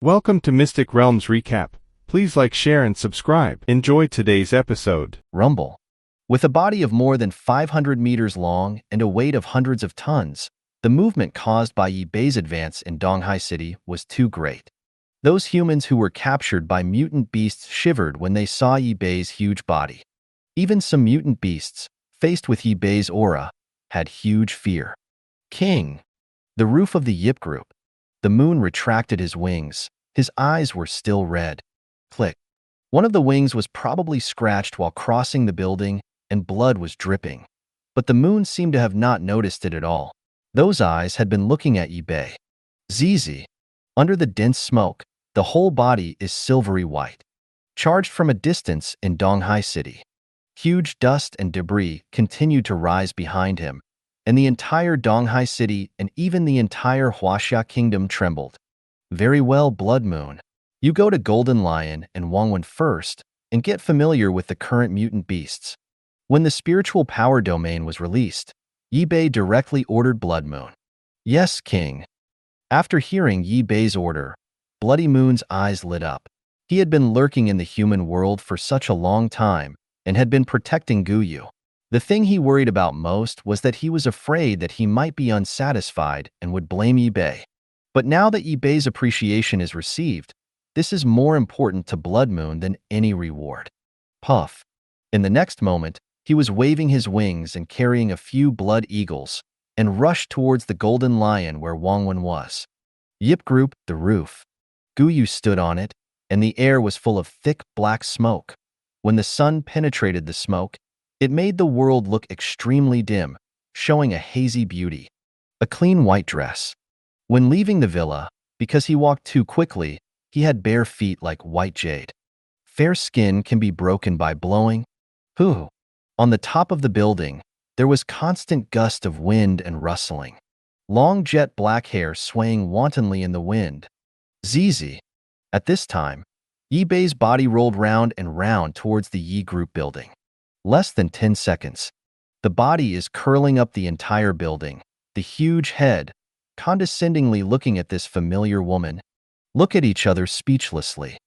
Welcome to Mystic Realms Recap. Please like, share, and subscribe. Enjoy today's episode. Rumble. With a body of more than 500 meters long and a weight of hundreds of tons, the movement caused by Yi Bei's advance in Donghai City was too great. Those humans who were captured by mutant beasts shivered when they saw Yi Bei's huge body. Even some mutant beasts, faced with Yi Bei's aura, had huge fear. King. The roof of the Yip group. The moon retracted his wings. His eyes were still red. Click. One of the wings was probably scratched while crossing the building, and blood was dripping. But the moon seemed to have not noticed it at all. Those eyes had been looking at Yi Bei. Zizi. Under the dense smoke, the whole body is silvery white. Charged from a distance in Donghai City. Huge dust and debris continued to rise behind him, and the entire Donghai City and even the entire Huaxia Kingdom trembled. Very well, Blood Moon. You go to Golden Lion and Wangwen first and get familiar with the current mutant beasts. When the spiritual power domain was released, Yi Bei directly ordered Blood Moon. Yes, King. After hearing Yi Bei's order, Bloody Moon's eyes lit up. He had been lurking in the human world for such a long time and had been protecting Guyu. The thing he worried about most was that he was afraid that he might be unsatisfied and would blame Yi Bei. But now that Yi Bei's appreciation is received, this is more important to Blood Moon than any reward. Puff. In the next moment, he was waving his wings and carrying a few blood eagles and rushed towards the Golden Lion where Wangwen was. Yip Group, the roof. Guyu stood on it, and the air was full of thick black smoke. When the sun penetrated the smoke, it made the world look extremely dim, showing a hazy beauty. A clean white dress. When leaving the villa, because he walked too quickly, he had bare feet like white jade. Fair skin can be broken by blowing. Hoo! On the top of the building, there was constant gust of wind and rustling. Long jet black hair swaying wantonly in the wind. Zizi. At this time, Yi Bei's body rolled round and round towards the Yi Group building. Less than 10 seconds. The body is curling up the entire building, the huge head, condescendingly looking at this familiar woman. Look at each other speechlessly.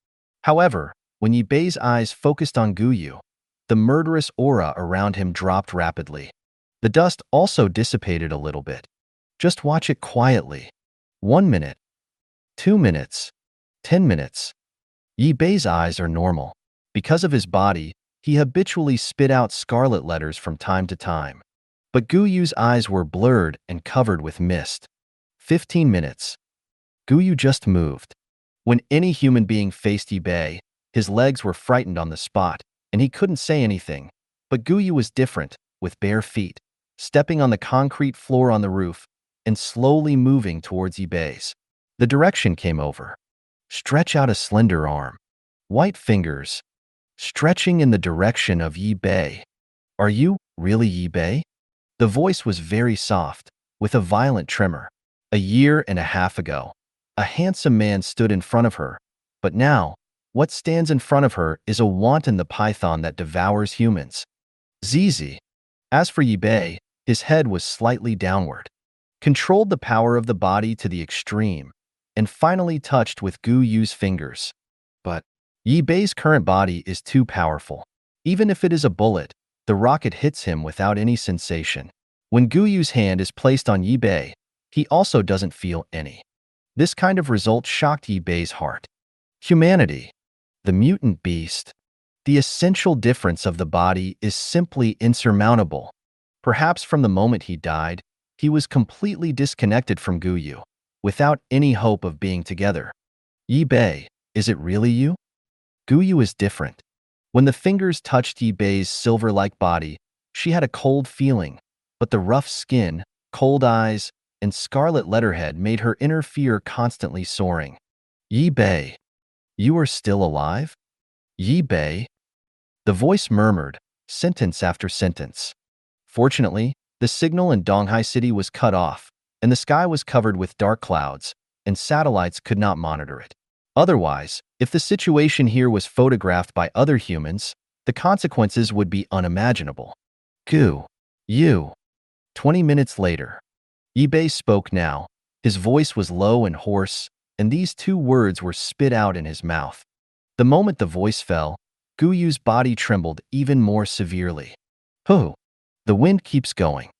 However, when Yi Bei's eyes focused on Guyu, the murderous aura around him dropped rapidly. The dust also dissipated a little bit. Just watch it quietly. 1 minute. 2 minutes. 10 minutes. Yi Bei's eyes are normal. Because of his body, he habitually spit out scarlet letters from time to time. But Guyu's eyes were blurred and covered with mist. 15 minutes. Guyu just moved. When any human being faced Yi Bei, his legs were frightened on the spot, and he couldn't say anything. But Guyu was different, with bare feet, stepping on the concrete floor on the roof, and slowly moving towards Yi Bei's. The direction came over. Stretch out a slender arm. White fingers. Stretching in the direction of Yi Bei. Are you really Yi Bei? The voice was very soft, with a violent tremor. A year and a half ago, a handsome man stood in front of her, but now, what stands in front of her is a wanton the python that devours humans. Zizi. As for Yi Bei, his head was slightly downward. Controlled the power of the body to the extreme, and finally touched with Guyu's fingers. But Yi Bei's current body is too powerful. Even if it is a bullet, the rocket hits him without any sensation. When Guyu's hand is placed on Yi Bei, he also doesn't feel any. This kind of result shocked Yi Bei's heart. Humanity. The mutant beast. The essential difference of the body is simply insurmountable. Perhaps from the moment he died, he was completely disconnected from Guyu, without any hope of being together. Yi Bei, is it really you? Guyu is different. When the fingers touched Yi Bei's silver-like body, she had a cold feeling, but the rough skin, cold eyes, and scarlet letterhead made her inner fear constantly soaring. Yi Bei, you are still alive? Yi Bei? The voice murmured, sentence after sentence. Fortunately, the signal in Donghai City was cut off, and the sky was covered with dark clouds, and satellites could not monitor it. Otherwise, if the situation here was photographed by other humans, the consequences would be unimaginable. You. 20 minutes later. Yi Bei spoke now. His voice was low and hoarse, and these two words were spit out in his mouth. The moment the voice fell, Guyu's body trembled even more severely. "Huh." The wind keeps going.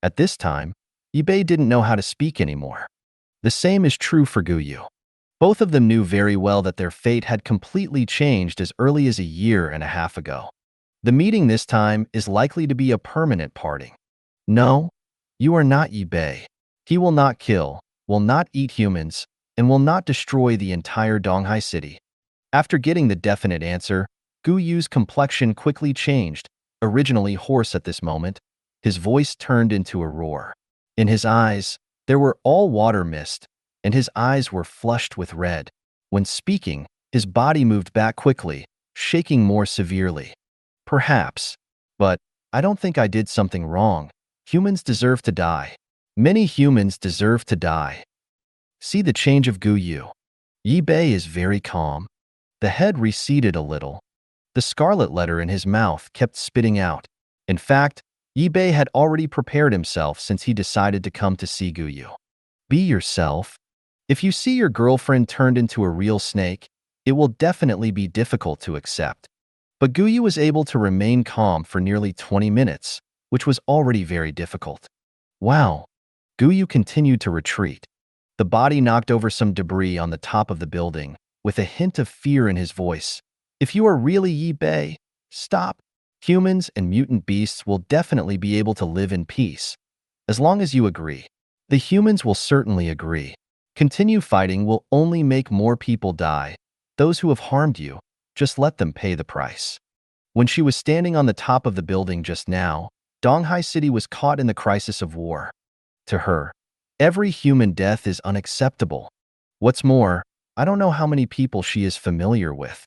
At this time, Yibei didn't know how to speak anymore. The same is true for Guyu. Both of them knew very well that their fate had completely changed as early as a year and a half ago. The meeting this time is likely to be a permanent parting. No, you are not Yibei. He will not kill, will not eat humans, and will not destroy the entire Donghai city. After getting the definite answer, Guyu's complexion quickly changed. Originally hoarse at this moment, his voice turned into a roar. In his eyes, there were all water mist, and his eyes were flushed with red. When speaking, his body moved back quickly, shaking more severely. "Perhaps. But I don't think I did something wrong. Humans deserve to die. Many humans deserve to die." See the change of Guyu. Yibei is very calm. The head receded a little. The scarlet letter in his mouth kept spitting out. In fact, Yibei had already prepared himself since he decided to come to see Guyu. Be yourself. If you see your girlfriend turned into a real snake, it will definitely be difficult to accept. But Guyu was able to remain calm for nearly 20 minutes, which was already very difficult. Wow. Guyu continued to retreat. The body knocked over some debris on the top of the building, with a hint of fear in his voice. "If you are really Yibei, stop. Humans and mutant beasts will definitely be able to live in peace, as long as you agree." The humans will certainly agree. Continue fighting will only make more people die. Those who have harmed you, just let them pay the price. When she was standing on the top of the building just now, Donghai City was caught in the crisis of war. To her, every human death is unacceptable. What's more, I don't know how many people she is familiar with.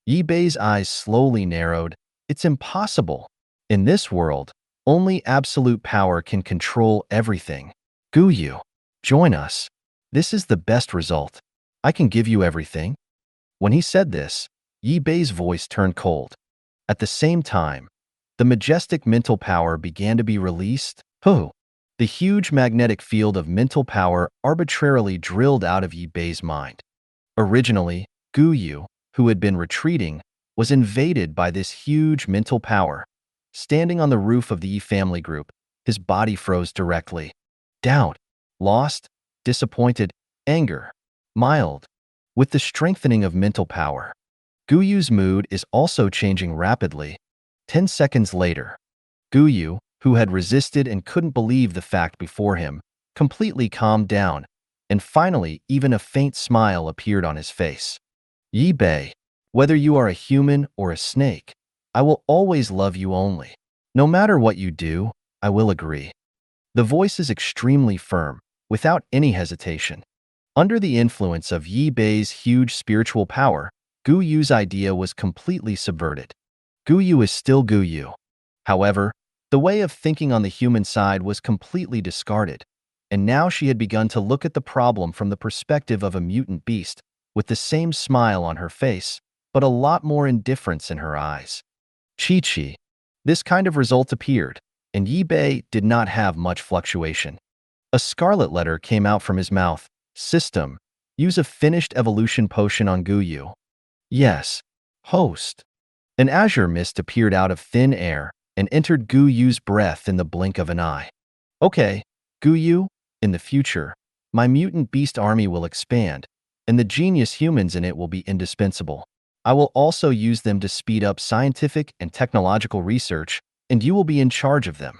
Yibei's eyes slowly narrowed. It's impossible. In this world, only absolute power can control everything. Guyu, join us. This is the best result. I can give you everything. When he said this, Yibei's voice turned cold. At the same time, the majestic mental power began to be released. The huge magnetic field of mental power arbitrarily drilled out of Yibei's mind. Originally, Guyu, who had been retreating, was invaded by this huge mental power. Standing on the roof of the Yi family group, his body froze directly. Doubt, lost, disappointed, anger, mild. With the strengthening of mental power, Guyu's mood is also changing rapidly. 10 seconds later, Guyu, who had resisted and couldn't believe the fact before him, completely calmed down, and finally even a faint smile appeared on his face. Yibei, whether you are a human or a snake, I will always love you only. No matter what you do, I will agree. The voice is extremely firm, without any hesitation. Under the influence of Yibei's huge spiritual power, Guyu's idea was completely subverted. Guyu is still Guyu. However, the way of thinking on the human side was completely discarded, and now she had begun to look at the problem from the perspective of a mutant beast, with the same smile on her face, but a lot more indifference in her eyes. Chi-Chi. This kind of result appeared, and Yibei did not have much fluctuation. A scarlet letter came out from his mouth. System. Use a finished evolution potion on Guyu. Yes. Host. An azure mist appeared out of thin air and entered Guyu's breath in the blink of an eye. Okay, Guyu, in the future, my mutant beast army will expand, and the genius humans in it will be indispensable. I will also use them to speed up scientific and technological research, and you will be in charge of them.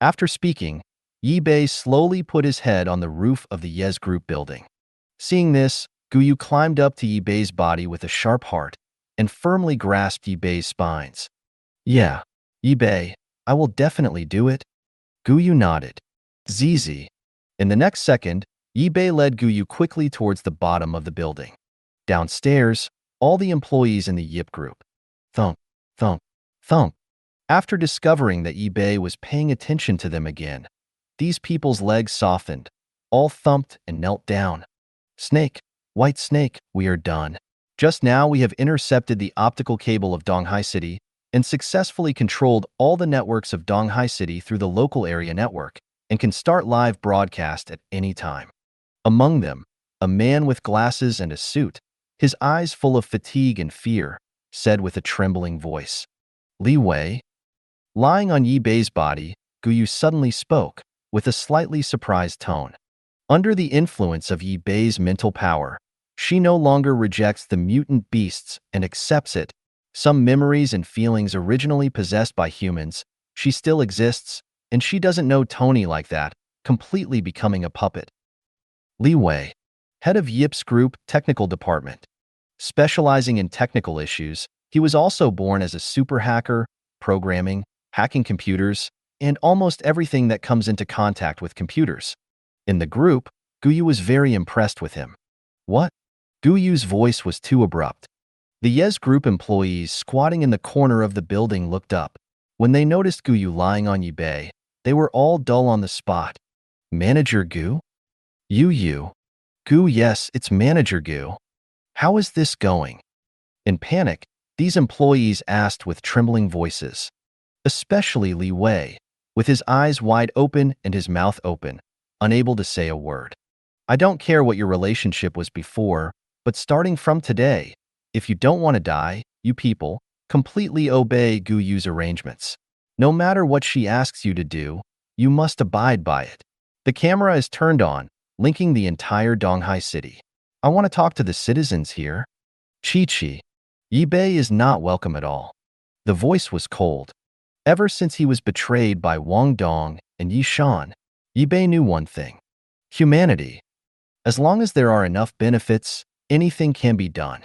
After speaking, Yibei slowly put his head on the roof of the Yes Group building. Seeing this, Guyu climbed up to Yibei's body with a sharp heart and firmly grasped Yibei's spines. Yeah, Yibei, I will definitely do it. Guyu nodded. Zizi. In the next second, Yibei led Guyu quickly towards the bottom of the building. Downstairs, all the employees in the Yip group. Thump, thump, thump. After discovering that Yibei was paying attention to them again, these people's legs softened, all thumped and knelt down. Snake, White Snake, we are done. Just now we have intercepted the optical cable of Donghai City and successfully controlled all the networks of Donghai City through the local area network and can start live broadcast at any time. Among them, a man with glasses and a suit, his eyes full of fatigue and fear, said with a trembling voice. Li Wei. Lying on Yi Bei's body, Guyu suddenly spoke, with a slightly surprised tone. Under the influence of Yi Bei's mental power, she no longer rejects the mutant beasts and accepts it. Some memories and feelings originally possessed by humans, she still exists, and she doesn't know Tony like that, completely becoming a puppet. Li Wei, head of Yip's group technical department. Specializing in technical issues, he was also born as a super hacker, programming, hacking computers, and almost everything that comes into contact with computers. In the group, Guyu was very impressed with him. What? Guyu's voice was too abrupt. The Yes group employees squatting in the corner of the building looked up. When they noticed Guyu lying on Yi Bei, they were all dull on the spot. Manager Gu? Yu. Gu, yes, it's Manager Gu. How is this going? In panic, these employees asked with trembling voices. Especially Li Wei, with his eyes wide open and his mouth open, unable to say a word. I don't care what your relationship was before, but starting from today, if you don't want to die, you people, completely obey Guyu's arrangements. No matter what she asks you to do, you must abide by it. The camera is turned on, linking the entire Donghai city. I want to talk to the citizens here. Chi. Yi Bei is not welcome at all. The voice was cold. Ever since he was betrayed by Wang Dong and Yi Shan, Yi Bei knew one thing. Humanity. As long as there are enough benefits, anything can be done.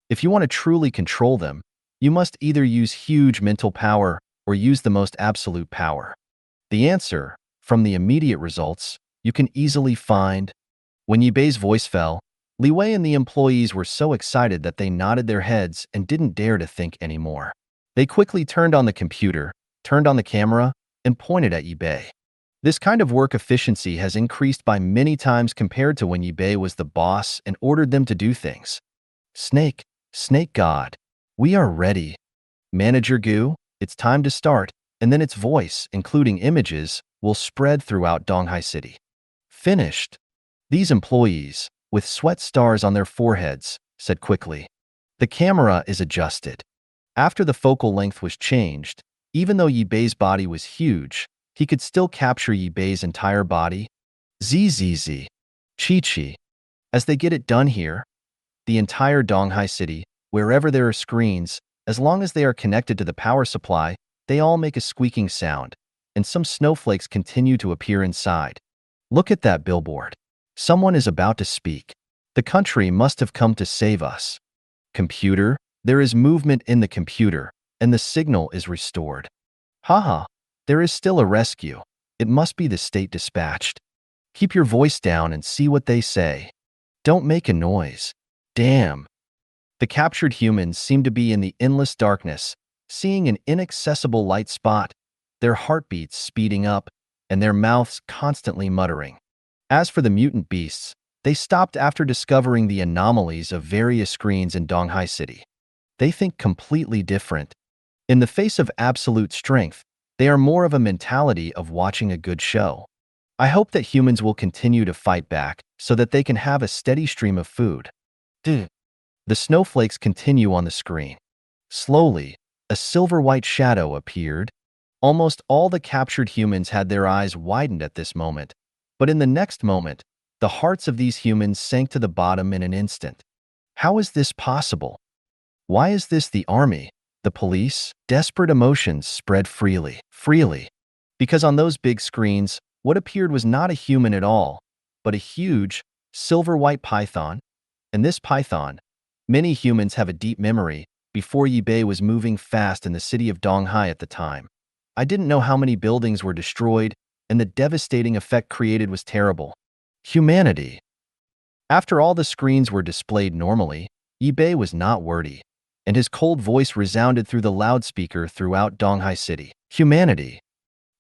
If you want to truly control them, you must either use huge mental power or use the most absolute power. The answer, from the immediate results, you can easily find. When Yi Bei's voice fell, Li Wei and the employees were so excited that they nodded their heads and didn't dare to think anymore. They quickly turned on the computer, turned on the camera, and pointed at Yi Bei. This kind of work efficiency has increased by many times compared to when Yi Bei was the boss and ordered them to do things. Snake God, we are ready. Manager Gu, it's time to start, and then its voice, including images, will spread throughout Donghai City. Finished. These employees, with sweat stars on their foreheads, said quickly. The camera is adjusted. After the focal length was changed, even though Yi Bei's body was huge, he could still capture Yi Bei's entire body. Zzz. Chi. As they get it done here, the entire Donghai City, wherever there are screens, as long as they are connected to the power supply, they all make a squeaking sound, and some snowflakes continue to appear inside. Look at that billboard. Someone is about to speak. The country must have come to save us. Computer, there is movement in the computer, and the signal is restored. Haha, there is still a rescue. It must be the state dispatched. Keep your voice down and see what they say. Don't make a noise. Damn. The captured humans seem to be in the endless darkness, seeing an inaccessible light spot, their heartbeats speeding up, and their mouths constantly muttering. As for the mutant beasts, they stopped after discovering the anomalies of various screens in Donghai City. They think completely different. In the face of absolute strength, they are more of a mentality of watching a good show. I hope that humans will continue to fight back so that they can have a steady stream of food. The snowflakes continue on the screen. Slowly, a silver-white shadow appeared. Almost all the captured humans had their eyes widened at this moment, but in the next moment, the hearts of these humans sank to the bottom in an instant. How is this possible? Why is this the army, the police? Desperate emotions spread freely. Because on those big screens, what appeared was not a human at all, but a huge, silver-white python. And this python, many humans have a deep memory, before Yi Bei was moving fast in the city of Donghai at the time. I didn't know how many buildings were destroyed, and the devastating effect created was terrible. Humanity. After all the screens were displayed normally, Yi Bei was not wordy, and his cold voice resounded through the loudspeaker throughout Donghai City. Humanity.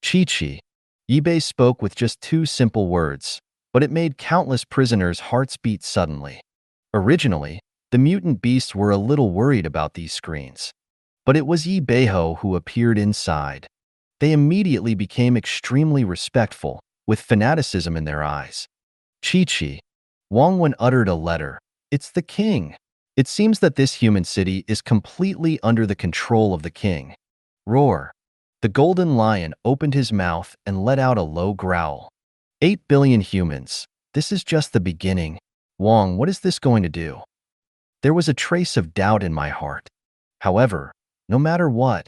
Chi. Yi Bei spoke with just 2 simple words, but it made countless prisoners' hearts beat suddenly. Originally, the mutant beasts were a little worried about these screens. But it was Yi Beiho who appeared inside. They immediately became extremely respectful, with fanaticism in their eyes. Chi. Wang Wen uttered a letter. It's the king. It seems that this human city is completely under the control of the king. Roar. The golden lion opened his mouth and let out a low growl. 8 billion humans. This is just the beginning. Wang, what is this going to do? There was a trace of doubt in my heart. However, no matter what,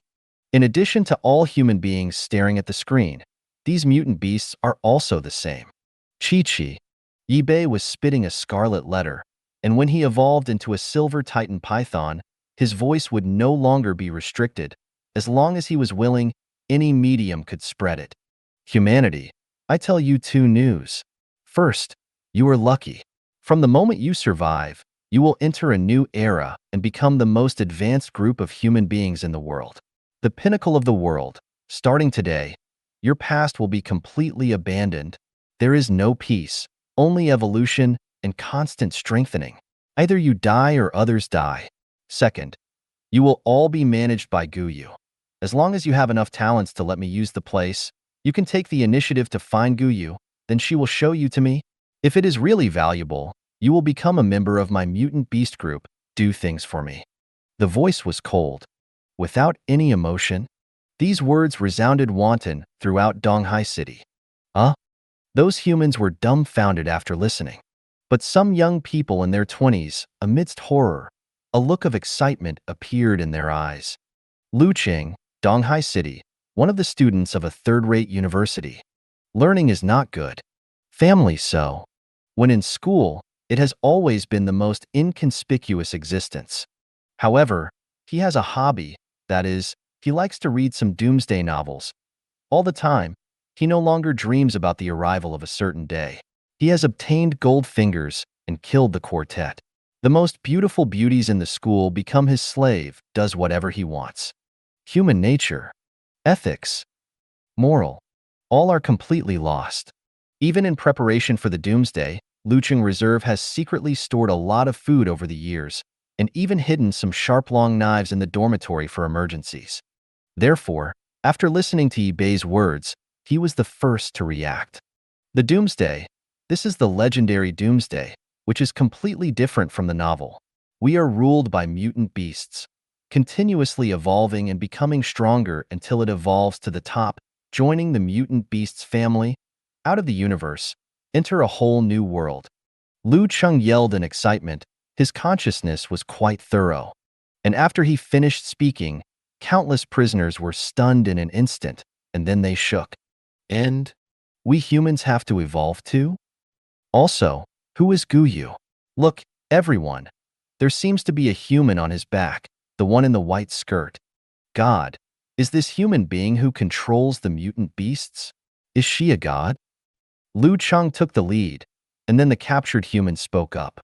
in addition to all human beings staring at the screen, these mutant beasts are also the same. Chi-Chi. Yi-Bei was spitting a scarlet letter, and when he evolved into a silver titan python, his voice would no longer be restricted. As long as he was willing, any medium could spread it. Humanity, I tell you two news. First, you are lucky. From the moment you survive, you will enter a new era and become the most advanced group of human beings in the world. The pinnacle of the world. Starting today, your past will be completely abandoned. There is no peace, only evolution and constant strengthening. Either you die or others die. Second, you will all be managed by Guyu. As long as you have enough talents to let me use the place, you can take the initiative to find Guyu, then she will show you to me. If it is really valuable, you will become a member of my mutant beast group. Do things for me. The voice was cold. Without any emotion, these words resounded wanton throughout Donghai City. Those humans were dumbfounded after listening. But some young people in their 20s, amidst horror, a look of excitement appeared in their eyes. Lu Qing, Donghai City, one of the students of a third-rate university. Learning is not good. Family so. When in school, it has always been the most inconspicuous existence. However, he has a hobby, that is, he likes to read some doomsday novels. All the time, he no longer dreams about the arrival of a certain day. He has obtained gold fingers and killed the quartet. The most beautiful beauties in the school become his slave, does whatever he wants. Human nature, ethics, moral, all are completely lost. Even in preparation for the doomsday, Lucheng Reserve has secretly stored a lot of food over the years and even hidden some sharp long knives in the dormitory for emergencies. Therefore, after listening to Yi-Bei's words, he was the first to react. The doomsday. This is the legendary doomsday, which is completely different from the novel. We are ruled by mutant beasts, continuously evolving and becoming stronger until it evolves to the top, joining the mutant beasts family. Out of the universe, enter a whole new world. Lu Cheng yelled in excitement. His consciousness was quite thorough. And after he finished speaking, countless prisoners were stunned in an instant, and then they shook. And we humans have to evolve too? Also, who is Guyu? Look, everyone. There seems to be a human on his back, the one in the white skirt. God, is this human being who controls the mutant beasts? Is she a god? Lu Cheng took the lead, and then the captured human spoke up.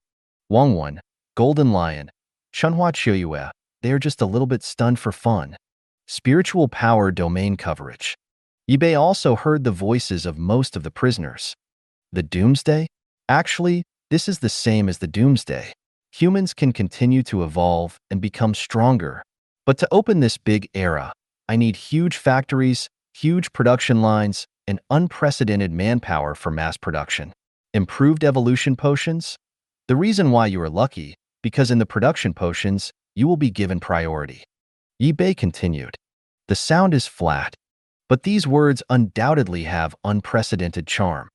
Wang Wen, Golden Lion, Chunhua Chiuyue, they are just a little bit stunned for fun. Spiritual power domain coverage. Yi-Bei also heard the voices of most of the prisoners. The doomsday? Actually, this is the same as the doomsday. Humans can continue to evolve and become stronger. But to open this big era, I need huge factories, huge production lines, and unprecedented manpower for mass production. Improved evolution potions? The reason why you are lucky, because in the production potions, you will be given priority. Yi-Bei continued. The sound is flat, but these words undoubtedly have unprecedented charm.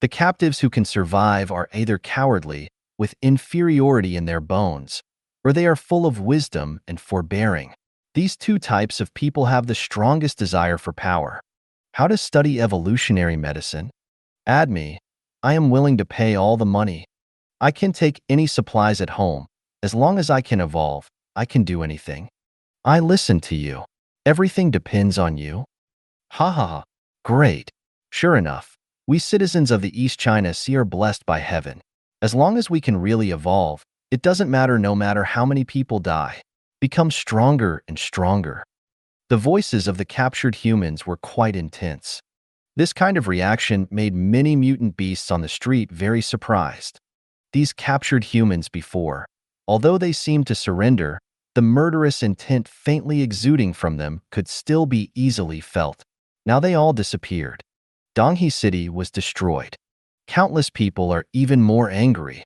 The captives who can survive are either cowardly, with inferiority in their bones, or they are full of wisdom and forbearing. These two types of people have the strongest desire for power. How to study evolutionary medicine? Add me. I am willing to pay all the money. I can take any supplies at home. As long as I can evolve, I can do anything. I listen to you. Everything depends on you. Ha ha ha. Great. Sure enough, we citizens of the East China Sea are blessed by heaven. As long as we can really evolve, it doesn't matter no matter how many people die. Become stronger and stronger. The voices of the captured humans were quite intense. This kind of reaction made many mutant beasts on the street very surprised. These captured humans before, although they seemed to surrender, the murderous intent faintly exuding from them could still be easily felt. Now they all disappeared. Donghai City was destroyed. Countless people are even more angry.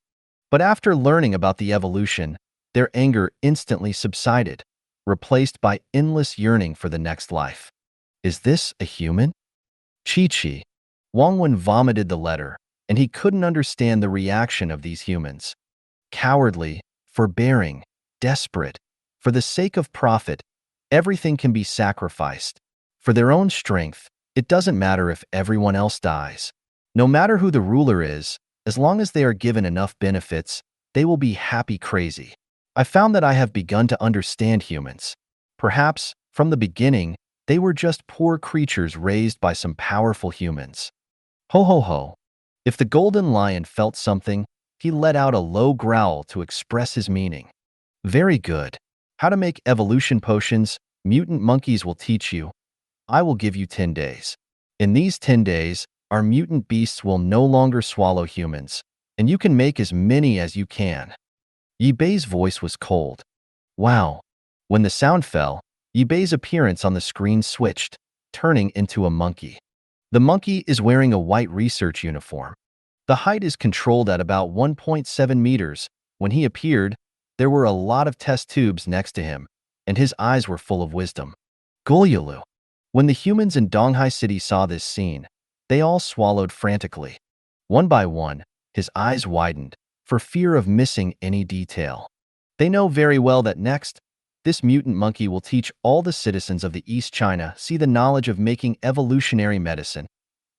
But after learning about the evolution, their anger instantly subsided, replaced by endless yearning for the next life. Is this a human? Chi-Chi. Wang Wen vomited the letter, and he couldn't understand the reaction of these humans. Cowardly, forbearing, desperate. For the sake of profit, everything can be sacrificed. For their own strength, it doesn't matter if everyone else dies. No matter who the ruler is, as long as they are given enough benefits, they will be happy crazy. I found that I have begun to understand humans. Perhaps, from the beginning, they were just poor creatures raised by some powerful humans. Ho ho ho. If the golden lion felt something, he let out a low growl to express his meaning. Very good. How to make evolution potions, mutant monkeys will teach you. I will give you 10 days. In these 10 days, our mutant beasts will no longer swallow humans, and you can make as many as you can. Yi Bei's voice was cold. Wow. When the sound fell, Yi Bei's appearance on the screen switched, turning into a monkey. The monkey is wearing a white research uniform. The height is controlled at about 1.7 meters. When he appeared, there were a lot of test tubes next to him, and his eyes were full of wisdom. Goryulu. When the humans in Donghai City saw this scene, they all swallowed frantically. One by one, his eyes widened, for fear of missing any detail. They know very well that next, this mutant monkey will teach all the citizens of the East China see the knowledge of making evolutionary medicine,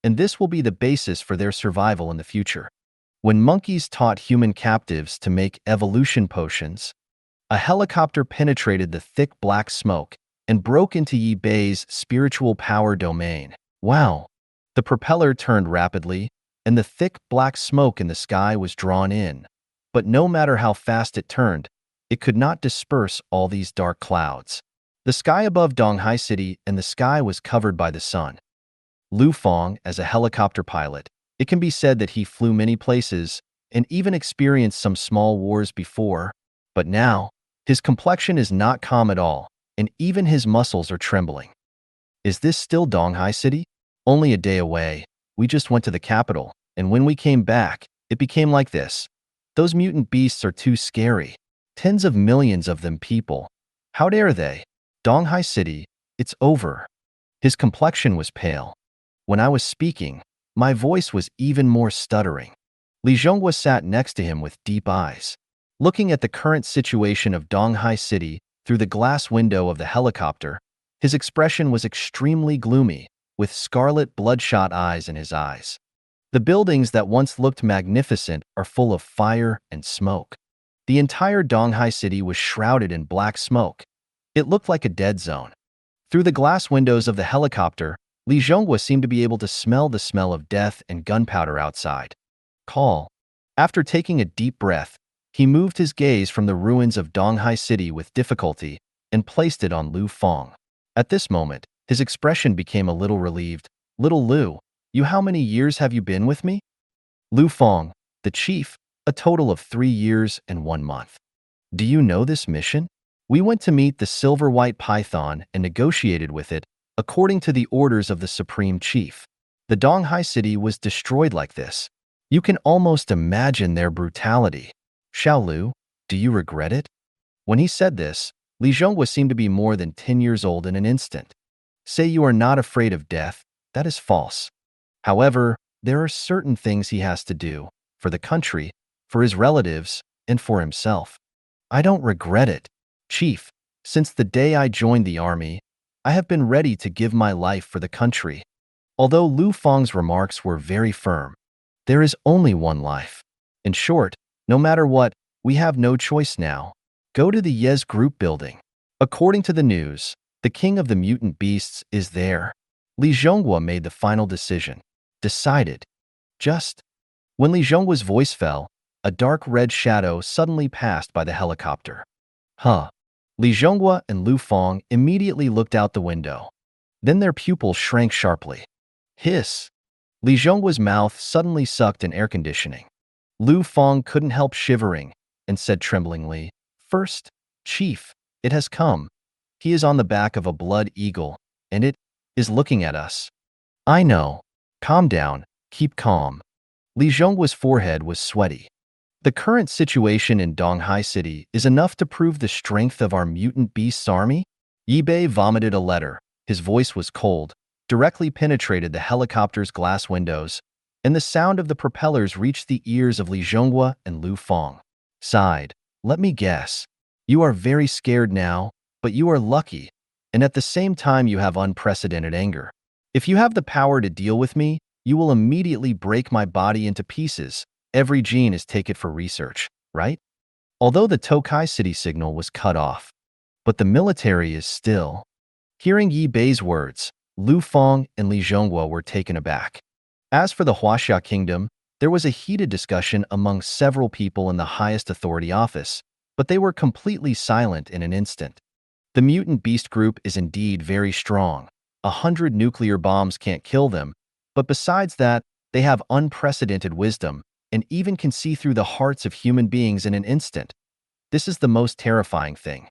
and this will be the basis for their survival in the future. When monkeys taught human captives to make evolution potions, a helicopter penetrated the thick black smoke and broke into Yi Bei's spiritual power domain. Wow! The propeller turned rapidly, and the thick black smoke in the sky was drawn in. But no matter how fast it turned, it could not disperse all these dark clouds. The sky above Donghai City and the sky was covered by the sun. Lu Fong, as a helicopter pilot, it can be said that he flew many places and even experienced some small wars before, but now, his complexion is not calm at all, and even his muscles are trembling. Is this still Donghai City? Only a day away. We just went to the capital, and when we came back, it became like this. Those mutant beasts are too scary. Tens of millions of them people. How dare they? Donghai City, it's over. His complexion was pale. When I was speaking, my voice was even more stuttering. Li Zhonghua sat next to him with deep eyes. Looking at the current situation of Donghai City through the glass window of the helicopter, his expression was extremely gloomy, with scarlet bloodshot eyes in his eyes. The buildings that once looked magnificent are full of fire and smoke. The entire Donghai City was shrouded in black smoke. It looked like a dead zone. Through the glass windows of the helicopter, Li Zhonghua seemed to be able to smell the smell of death and gunpowder outside. Call. After taking a deep breath, he moved his gaze from the ruins of Donghai City with difficulty and placed it on Lu Fong. At this moment, his expression became a little relieved. Little Lu, how many years have you been with me? Lu Fong, the chief, a total of 3 years and 1 month. Do you know this mission? We went to meet the silver white python and negotiated with it according to the orders of the supreme chief. The Donghai City was destroyed like this. You can almost imagine their brutality. Xiao Lu, do you regret it? When he said this, Li Zhonghua seemed to be more than 10 years old in an instant. Say you are not afraid of death, that is false. However, there are certain things he has to do, for the country, for his relatives, and for himself. I don't regret it, Chief. Since the day I joined the army, I have been ready to give my life for the country. Although Lu Fong's remarks were very firm, there is only one life. In short, no matter what, we have no choice now. Go to the Yes Group building. According to the news, the king of the mutant beasts is there. Li Zhonghua made the final decision. Decided. Just. When Li Zhonghua's voice fell, a dark red shadow suddenly passed by the helicopter. Huh. Li Zhonghua and Lu Fong immediately looked out the window. Then their pupils shrank sharply. Hiss. Li Zhonghua's mouth suddenly sucked in air conditioning. Lu Fong couldn't help shivering and said tremblingly, First, Chief, it has come. He is on the back of a blood eagle, and it is looking at us. I know. Calm down, keep calm. Li Zhongguo's forehead was sweaty. The current situation in Donghai City is enough to prove the strength of our mutant beasts army? Yi Bei vomited a letter. His voice was cold, directly penetrated the helicopter's glass windows, and the sound of the propellers reached the ears of Li Zhongguo and Lu Feng. Sighed. Let me guess. You are very scared now, but you are lucky, and at the same time you have unprecedented anger. If you have the power to deal with me, you will immediately break my body into pieces. Every gene is taken for research, right? Although the Tokai City signal was cut off. But the military is still. Hearing Yi Bei's words, Lu Feng and Li Zhongguo were taken aback. As for the Huaxia Kingdom, there was a heated discussion among several people in the highest authority office, but they were completely silent in an instant. The mutant beast group is indeed very strong. 100 nuclear bombs can't kill them, but besides that, they have unprecedented wisdom and even can see through the hearts of human beings in an instant. This is the most terrifying thing.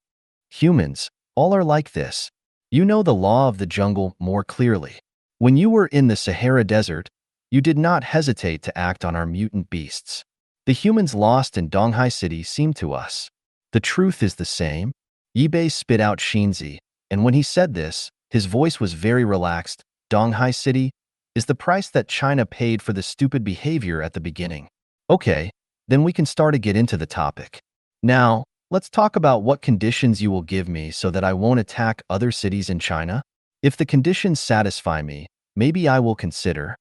Humans, all are like this. You know the law of the jungle more clearly. When you were in the Sahara Desert, you did not hesitate to act on our mutant beasts. The humans lost in Donghai City seem to us. The truth is the same. Yi Bei spit out Shinzi, and when he said this, his voice was very relaxed. Donghai City is the price that China paid for the stupid behavior at the beginning. Okay, then we can start to get into the topic. Now, let's talk about what conditions you will give me so that I won't attack other cities in China. If the conditions satisfy me, maybe I will consider.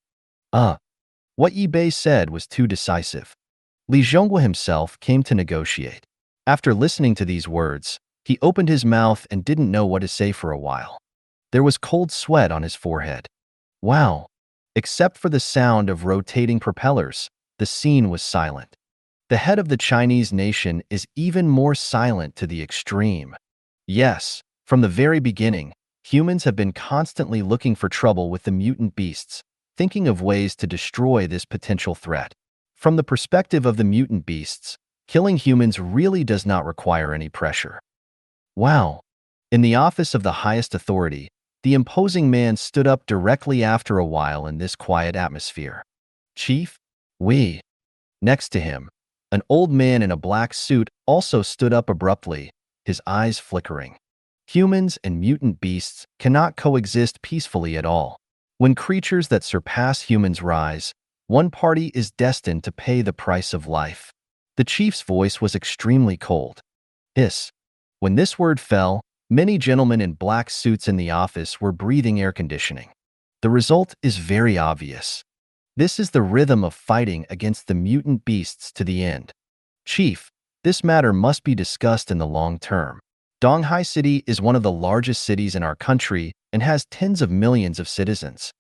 What Yi Bei said was too decisive. Li Zhongguo himself came to negotiate. After listening to these words, he opened his mouth and didn't know what to say for a while. There was cold sweat on his forehead. Wow. Except for the sound of rotating propellers, the scene was silent. The head of the Chinese nation is even more silent to the extreme. Yes, from the very beginning, humans have been constantly looking for trouble with the mutant beasts, thinking of ways to destroy this potential threat. From the perspective of the mutant beasts, killing humans really does not require any pressure. Wow. In the office of the highest authority, the imposing man stood up directly after a while in this quiet atmosphere. Chief? We. Next to him, an old man in a black suit also stood up abruptly, his eyes flickering. Humans and mutant beasts cannot coexist peacefully at all. When creatures that surpass humans rise, one party is destined to pay the price of life. The chief's voice was extremely cold. Hiss. When this word fell, many gentlemen in black suits in the office were breathing air conditioning. The result is very obvious. This is the rhythm of fighting against the mutant beasts to the end. Chief, this matter must be discussed in the long term. Donghai City is one of the largest cities in our country and has tens of millions of citizens.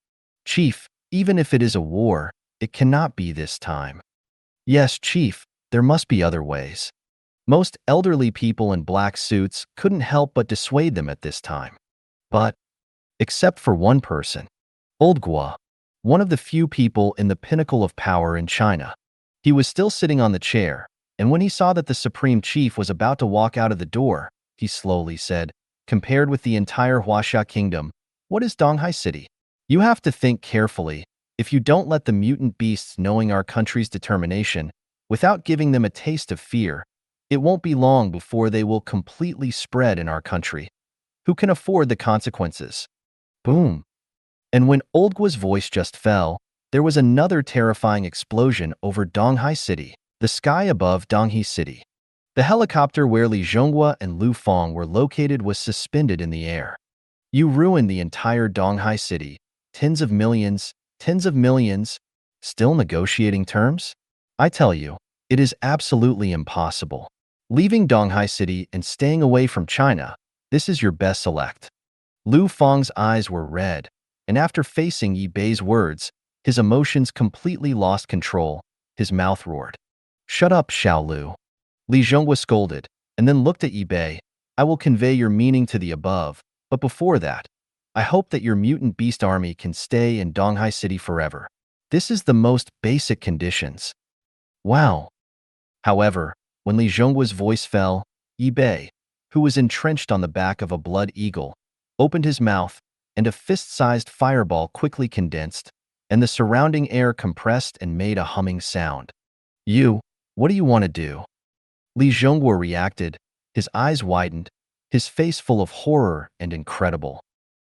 Chief, even if it is a war, it cannot be this time. Yes, Chief, there must be other ways. Most elderly people in black suits couldn't help but dissuade them at this time. But, except for one person, Old Guo, one of the few people in the pinnacle of power in China. He was still sitting on the chair, and when he saw that the Supreme Chief was about to walk out of the door, he slowly said, compared with the entire Huaxia Kingdom, what is Donghai City? You have to think carefully. If you don't let the mutant beasts knowing our country's determination, without giving them a taste of fear, it won't be long before they will completely spread in our country. Who can afford the consequences? Boom. And when Old Guo's voice just fell, there was another terrifying explosion over Donghai City, the sky above Donghai City. The helicopter where Li Zhongguo and Lu Feng were located was suspended in the air. You ruined the entire Donghai City. Tens of millions, still negotiating terms? I tell you, it is absolutely impossible. Leaving Donghai City and staying away from China, this is your best select. Lu Feng's eyes were red, and after facing Yi Bei's words, his emotions completely lost control. His mouth roared. Shut up, Xiao Lu. Li Zhongguo scolded, and then looked at Yi Bei. I will convey your meaning to the above, but before that, I hope that your mutant beast army can stay in Donghai City forever. This is the most basic conditions. Wow. However, when Li Zhongguo's voice fell, Yi Bei, who was entrenched on the back of a blood eagle, opened his mouth, and a fist-sized fireball quickly condensed, and the surrounding air compressed and made a humming sound. What do you want to do? Li Zhonghua reacted, his eyes widened, his face full of horror and incredible.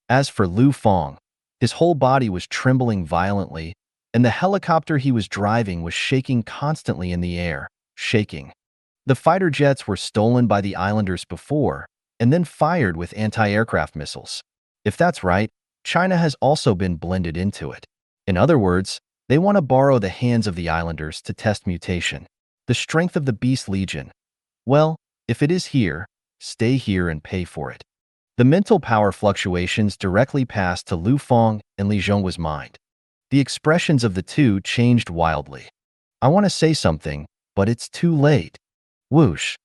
As for Lu Feng, his whole body was trembling violently, and the helicopter he was driving was shaking constantly in the air, shaking. The fighter jets were stolen by the islanders before, and then fired with anti-aircraft missiles. If that's right, China has also been blended into it. In other words, they want to borrow the hands of the islanders to test mutation. The strength of the Beast Legion. Well, if it is here, stay here and pay for it. The mental power fluctuations directly passed to Lu Feng and Li Zhonghua's mind. The expressions of the two changed wildly. I want to say something, but it's too late. Whoosh.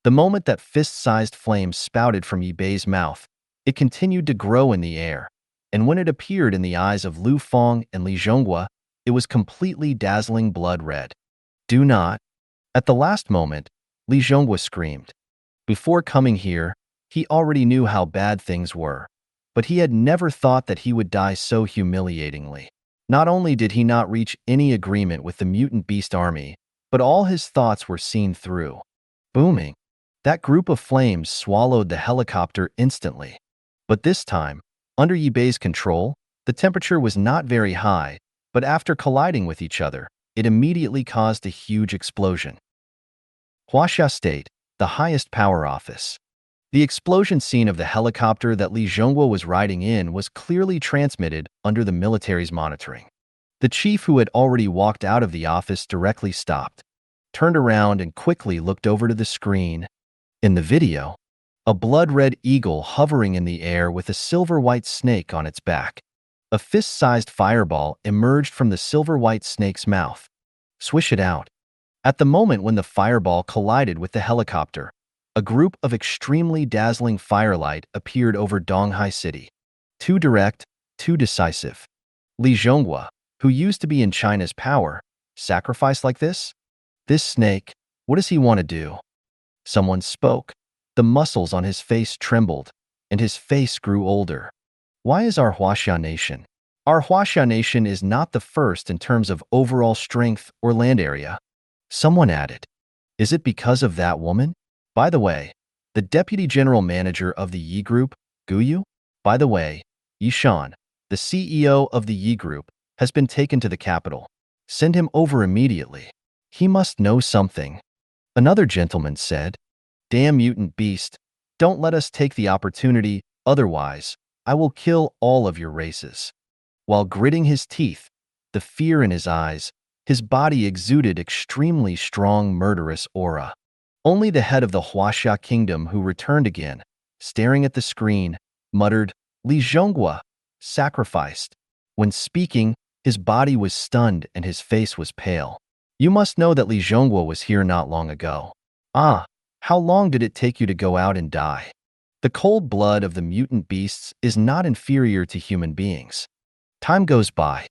The moment that fist-sized flame spouted from Yi Bei's mouth, it continued to grow in the air, and when it appeared in the eyes of Lu Feng and Li Zhonghua, it was completely dazzling blood red. Do not. At the last moment, Li Zhonghua screamed. Before coming here, he already knew how bad things were, but he had never thought that he would die so humiliatingly. Not only did he not reach any agreement with the mutant beast army, but all his thoughts were seen through. Booming. That group of flames swallowed the helicopter instantly. But this time, under Yi Bei's control, the temperature was not very high, but after colliding with each other, it immediately caused a huge explosion. Huaxia State, the highest power office. The explosion scene of the helicopter that Li Zhonghua was riding in was clearly transmitted under the military's monitoring. The chief, who had already walked out of the office, directly stopped, turned around and quickly looked over to the screen. In the video, a blood-red eagle hovering in the air with a silver-white snake on its back. A fist-sized fireball emerged from the silver-white snake's mouth. Swish it out. At the moment when the fireball collided with the helicopter, a group of extremely dazzling firelight appeared over Donghai City. Too direct, too decisive. Li Zhonghua, who used to be in China's power, sacrificed like this? This snake, what does he want to do? Someone spoke. The muscles on his face trembled, and his face grew older. Why is our Huaxia nation? Our Huaxia nation is not the first in terms of overall strength or land area. Someone added. Is it because of that woman? By the way, the deputy general manager of the Yi Group, Guyu? By the way, Yishan, the CEO of the Yi Group, has been taken to the capital. Send him over immediately. He must know something. Another gentleman said, Damn mutant beast, don't let us take the opportunity, otherwise, I will kill all of your races. While gritting his teeth, the fear in his eyes, his body exuded extremely strong murderous aura. Only the head of the Huaxia kingdom, who returned again, staring at the screen, muttered, Li Zhonghua, sacrificed. When speaking, his body was stunned and his face was pale. You must know that Li Zhonghua was here not long ago. Ah, how long did it take you to go out and die? The cold blood of the mutant beasts is not inferior to human beings. Time goes by.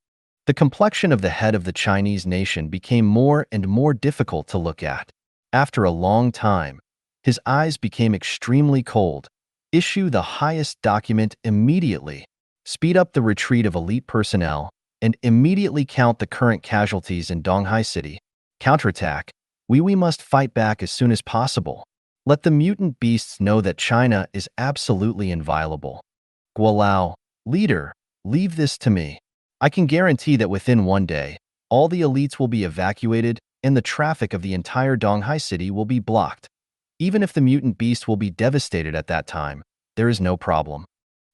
The complexion of the head of the Chinese nation became more and more difficult to look at. After a long time, his eyes became extremely cold. Issue the highest document immediately. Speed up the retreat of elite personnel and immediately count the current casualties in Donghai City. Counterattack. We must fight back as soon as possible. Let the mutant beasts know that China is absolutely inviolable. Guolao, leader, leave this to me. I can guarantee that within one day, all the elites will be evacuated and the traffic of the entire Donghai City will be blocked. Even if the mutant beast will be devastated at that time, there is no problem.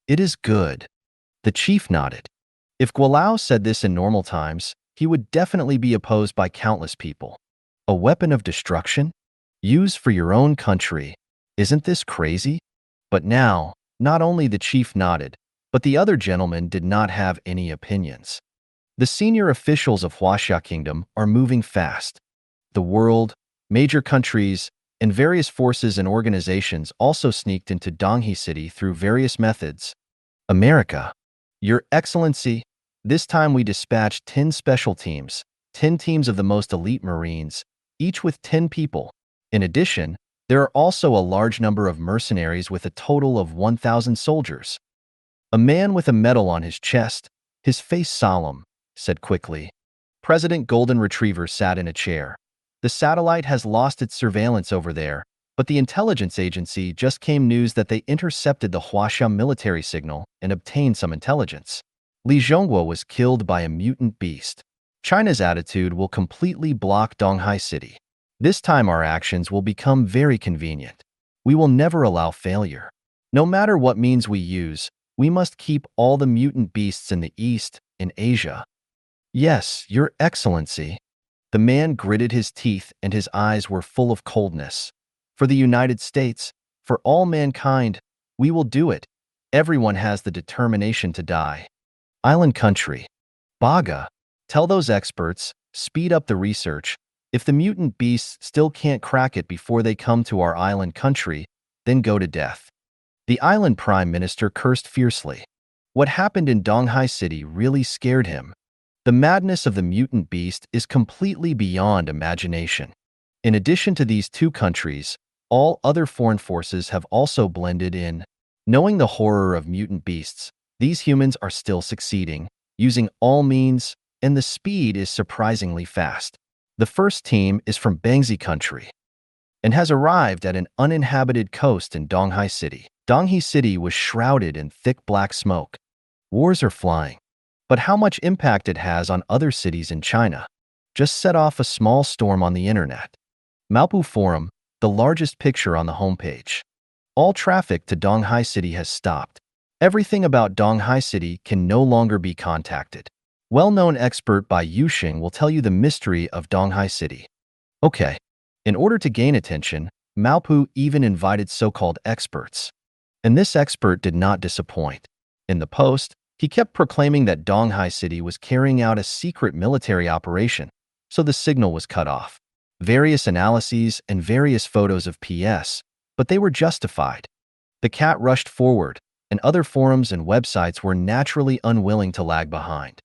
It is good. The chief nodded. If Guolao said this in normal times, he would definitely be opposed by countless people. A weapon of destruction? Use for your own country. Isn't this crazy? But now, not only the chief nodded, but the other gentlemen did not have any opinions. The senior officials of Huaxia Kingdom are moving fast. The world, major countries, and various forces and organizations also sneaked into Donghai City through various methods. America, Your Excellency, this time we dispatched 10 special teams, 10 teams of the most elite Marines, each with 10 people. In addition, there are also a large number of mercenaries with a total of 1,000 soldiers. A man with a medal on his chest, his face solemn, said quickly. President Golden Retriever sat in a chair. The satellite has lost its surveillance over there, but the intelligence agency just came news that they intercepted the Huaxia military signal and obtained some intelligence. Li Zhongguo was killed by a mutant beast. China's attitude will completely block Donghai City. This time our actions will become very convenient. We will never allow failure. No matter what means we use, we must keep all the mutant beasts in the East, in Asia. Yes, Your Excellency. The man gritted his teeth and his eyes were full of coldness. For the United States, for all mankind, we will do it. Everyone has the determination to die. Island country. Baga. Tell those experts, speed up the research. If the mutant beasts still can't crack it before they come to our island country, then go to death. The island prime minister cursed fiercely. What happened in Donghai City really scared him. The madness of the mutant beast is completely beyond imagination. In addition to these two countries, all other foreign forces have also blended in. Knowing the horror of mutant beasts, these humans are still succeeding, using all means, and the speed is surprisingly fast. The first team is from Bangzi country and has arrived at an uninhabited coast in Donghai City. Donghai City was shrouded in thick black smoke. Wars are flying. But how much impact it has on other cities in China just set off a small storm on the internet. Maopu Forum, the largest picture on the homepage. All traffic to Donghai City has stopped. Everything about Donghai City can no longer be contacted. Well-known expert by Yuxing will tell you the mystery of Donghai City. Okay. In order to gain attention, Maopu even invited so-called experts. And this expert did not disappoint. In the post, he kept proclaiming that Donghai City was carrying out a secret military operation, so the signal was cut off. Various analyses and various photos of PS, but they were justified. The cat rushed forward, and other forums and websites were naturally unwilling to lag behind.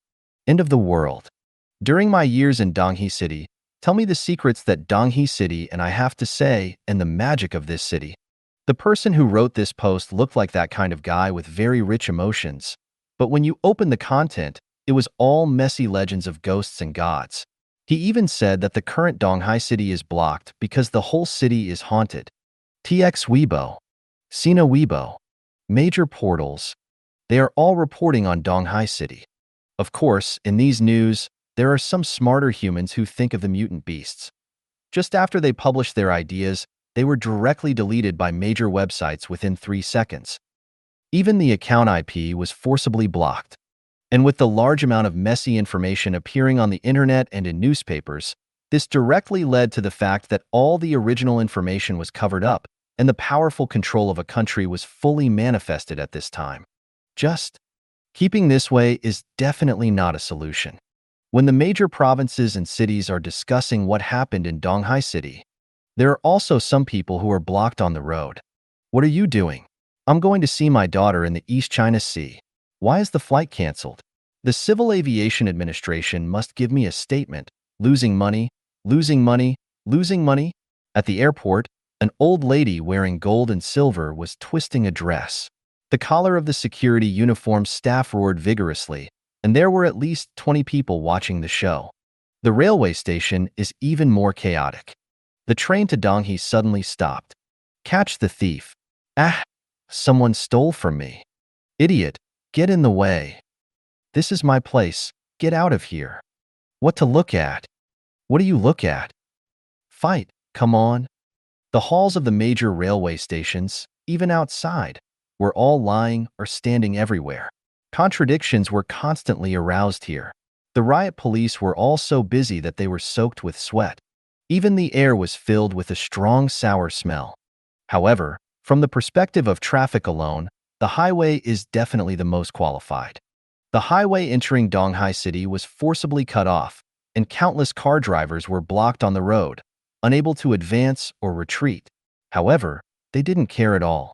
End of the world. During my years in Donghai City, tell me the secrets that Donghai City and I have to say and the magic of this city. The person who wrote this post looked like that kind of guy with very rich emotions. But when you open the content, it was all messy legends of ghosts and gods. He even said that the current Donghai City is blocked because the whole city is haunted. TX Weibo, Sina Weibo, major portals. They are all reporting on Donghai City. Of course, in these news, there are some smarter humans who think of the mutant beasts. Just after they published their ideas, they were directly deleted by major websites within 3 seconds. Even the account IP was forcibly blocked. And with the large amount of messy information appearing on the internet and in newspapers, this directly led to the fact that all the original information was covered up and the powerful control of a country was fully manifested at this time. Just keeping this way is definitely not a solution. When the major provinces and cities are discussing what happened in Donghai City, there are also some people who are blocked on the road. What are you doing? I'm going to see my daughter in the East China Sea. Why is the flight canceled? The Civil Aviation Administration must give me a statement. Losing money, losing money, losing money. At the airport, an old lady wearing gold and silver was twisting a dress. The collar of the security uniform staff roared vigorously, and there were at least 20 people watching the show. The railway station is even more chaotic. The train to Donghai suddenly stopped. Catch the thief. Ah! Someone stole from me. Idiot, get in the way. This is my place. Get out of here. What to look at? What do you look at? Fight, come on. The halls of the major railway stations, even outside, were all lying or standing everywhere. Contradictions were constantly aroused here. The riot police were all so busy that they were soaked with sweat. Even the air was filled with a strong sour smell. However, from the perspective of traffic alone, the highway is definitely the most qualified. The highway entering Donghai City was forcibly cut off, and countless car drivers were blocked on the road, unable to advance or retreat. However, they didn't care at all.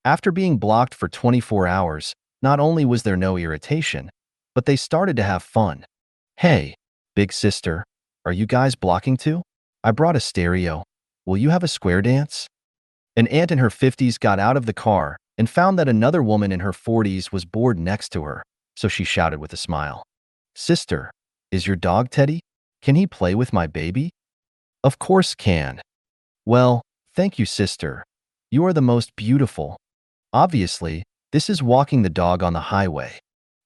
After being blocked for 24 hours, not only was there no irritation, but they started to have fun. Hey, big sister, are you guys blocking too? I brought a stereo. Will you have a square dance? An aunt in her 50s got out of the car and found that another woman in her 40s was bored next to her, so she shouted with a smile. Sister, Is your dog Teddy? Can he play with my baby? Of course can. Well, thank you, sister. You are the most beautiful. Obviously, this is walking the dog on the highway.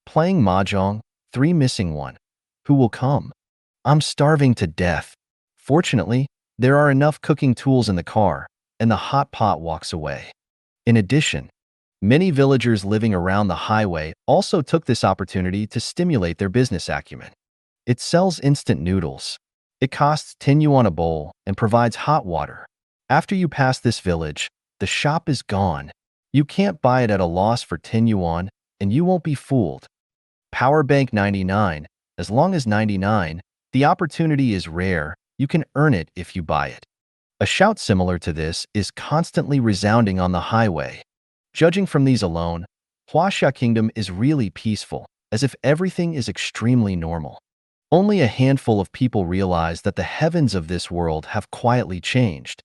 Playing mahjong, 3 missing 1. Who will come? I'm starving to death. Fortunately, there are enough cooking tools in the car, and the hot pot walks away. In addition, many villagers living around the highway also took this opportunity to stimulate their business acumen. It sells instant noodles. It costs 10 yuan a bowl and provides hot water. After you pass this village, the shop is gone. You can't buy it at a loss for 10 yuan, and you won't be fooled. Power bank 99. As long as 99, the opportunity is rare. You can earn it if you buy it. A shout similar to this is constantly resounding on the highway. Judging from these alone, Huaxia Kingdom is really peaceful, as if everything is extremely normal. Only a handful of people realize that the heavens of this world have quietly changed.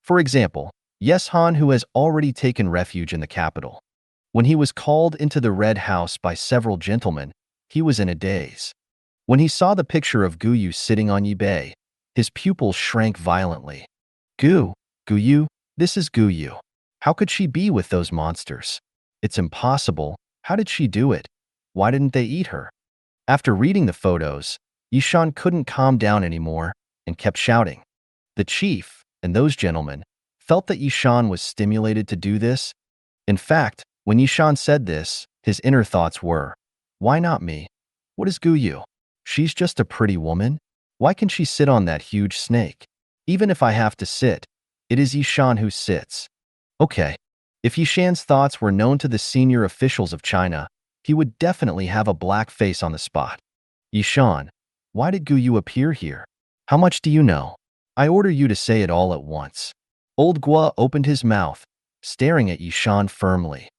For example, Yeshan, who has already taken refuge in the capital. When he was called into the Red House by several gentlemen, he was in a daze. When he saw the picture of Guyu sitting on eBay, his pupils shrank violently. Guyu, this is Guyu. How could she be with those monsters? It's impossible. How did she do it? Why didn't they eat her? After reading the photos, Yishan couldn't calm down anymore and kept shouting. The chief and those gentlemen felt that Yishan was stimulated to do this. In fact, when Yishan said this, his inner thoughts were, why not me? What is Guyu? She's just a pretty woman. Why can she sit on that huge snake? Even if I have to sit, it is Yishan who sits. Okay, if Yishan's thoughts were known to the senior officials of China, he would definitely have a black face on the spot. Yishan, why did Guyu appear here? How much do you know? I order you to say it all at once. Old Gua opened his mouth, staring at Yishan firmly.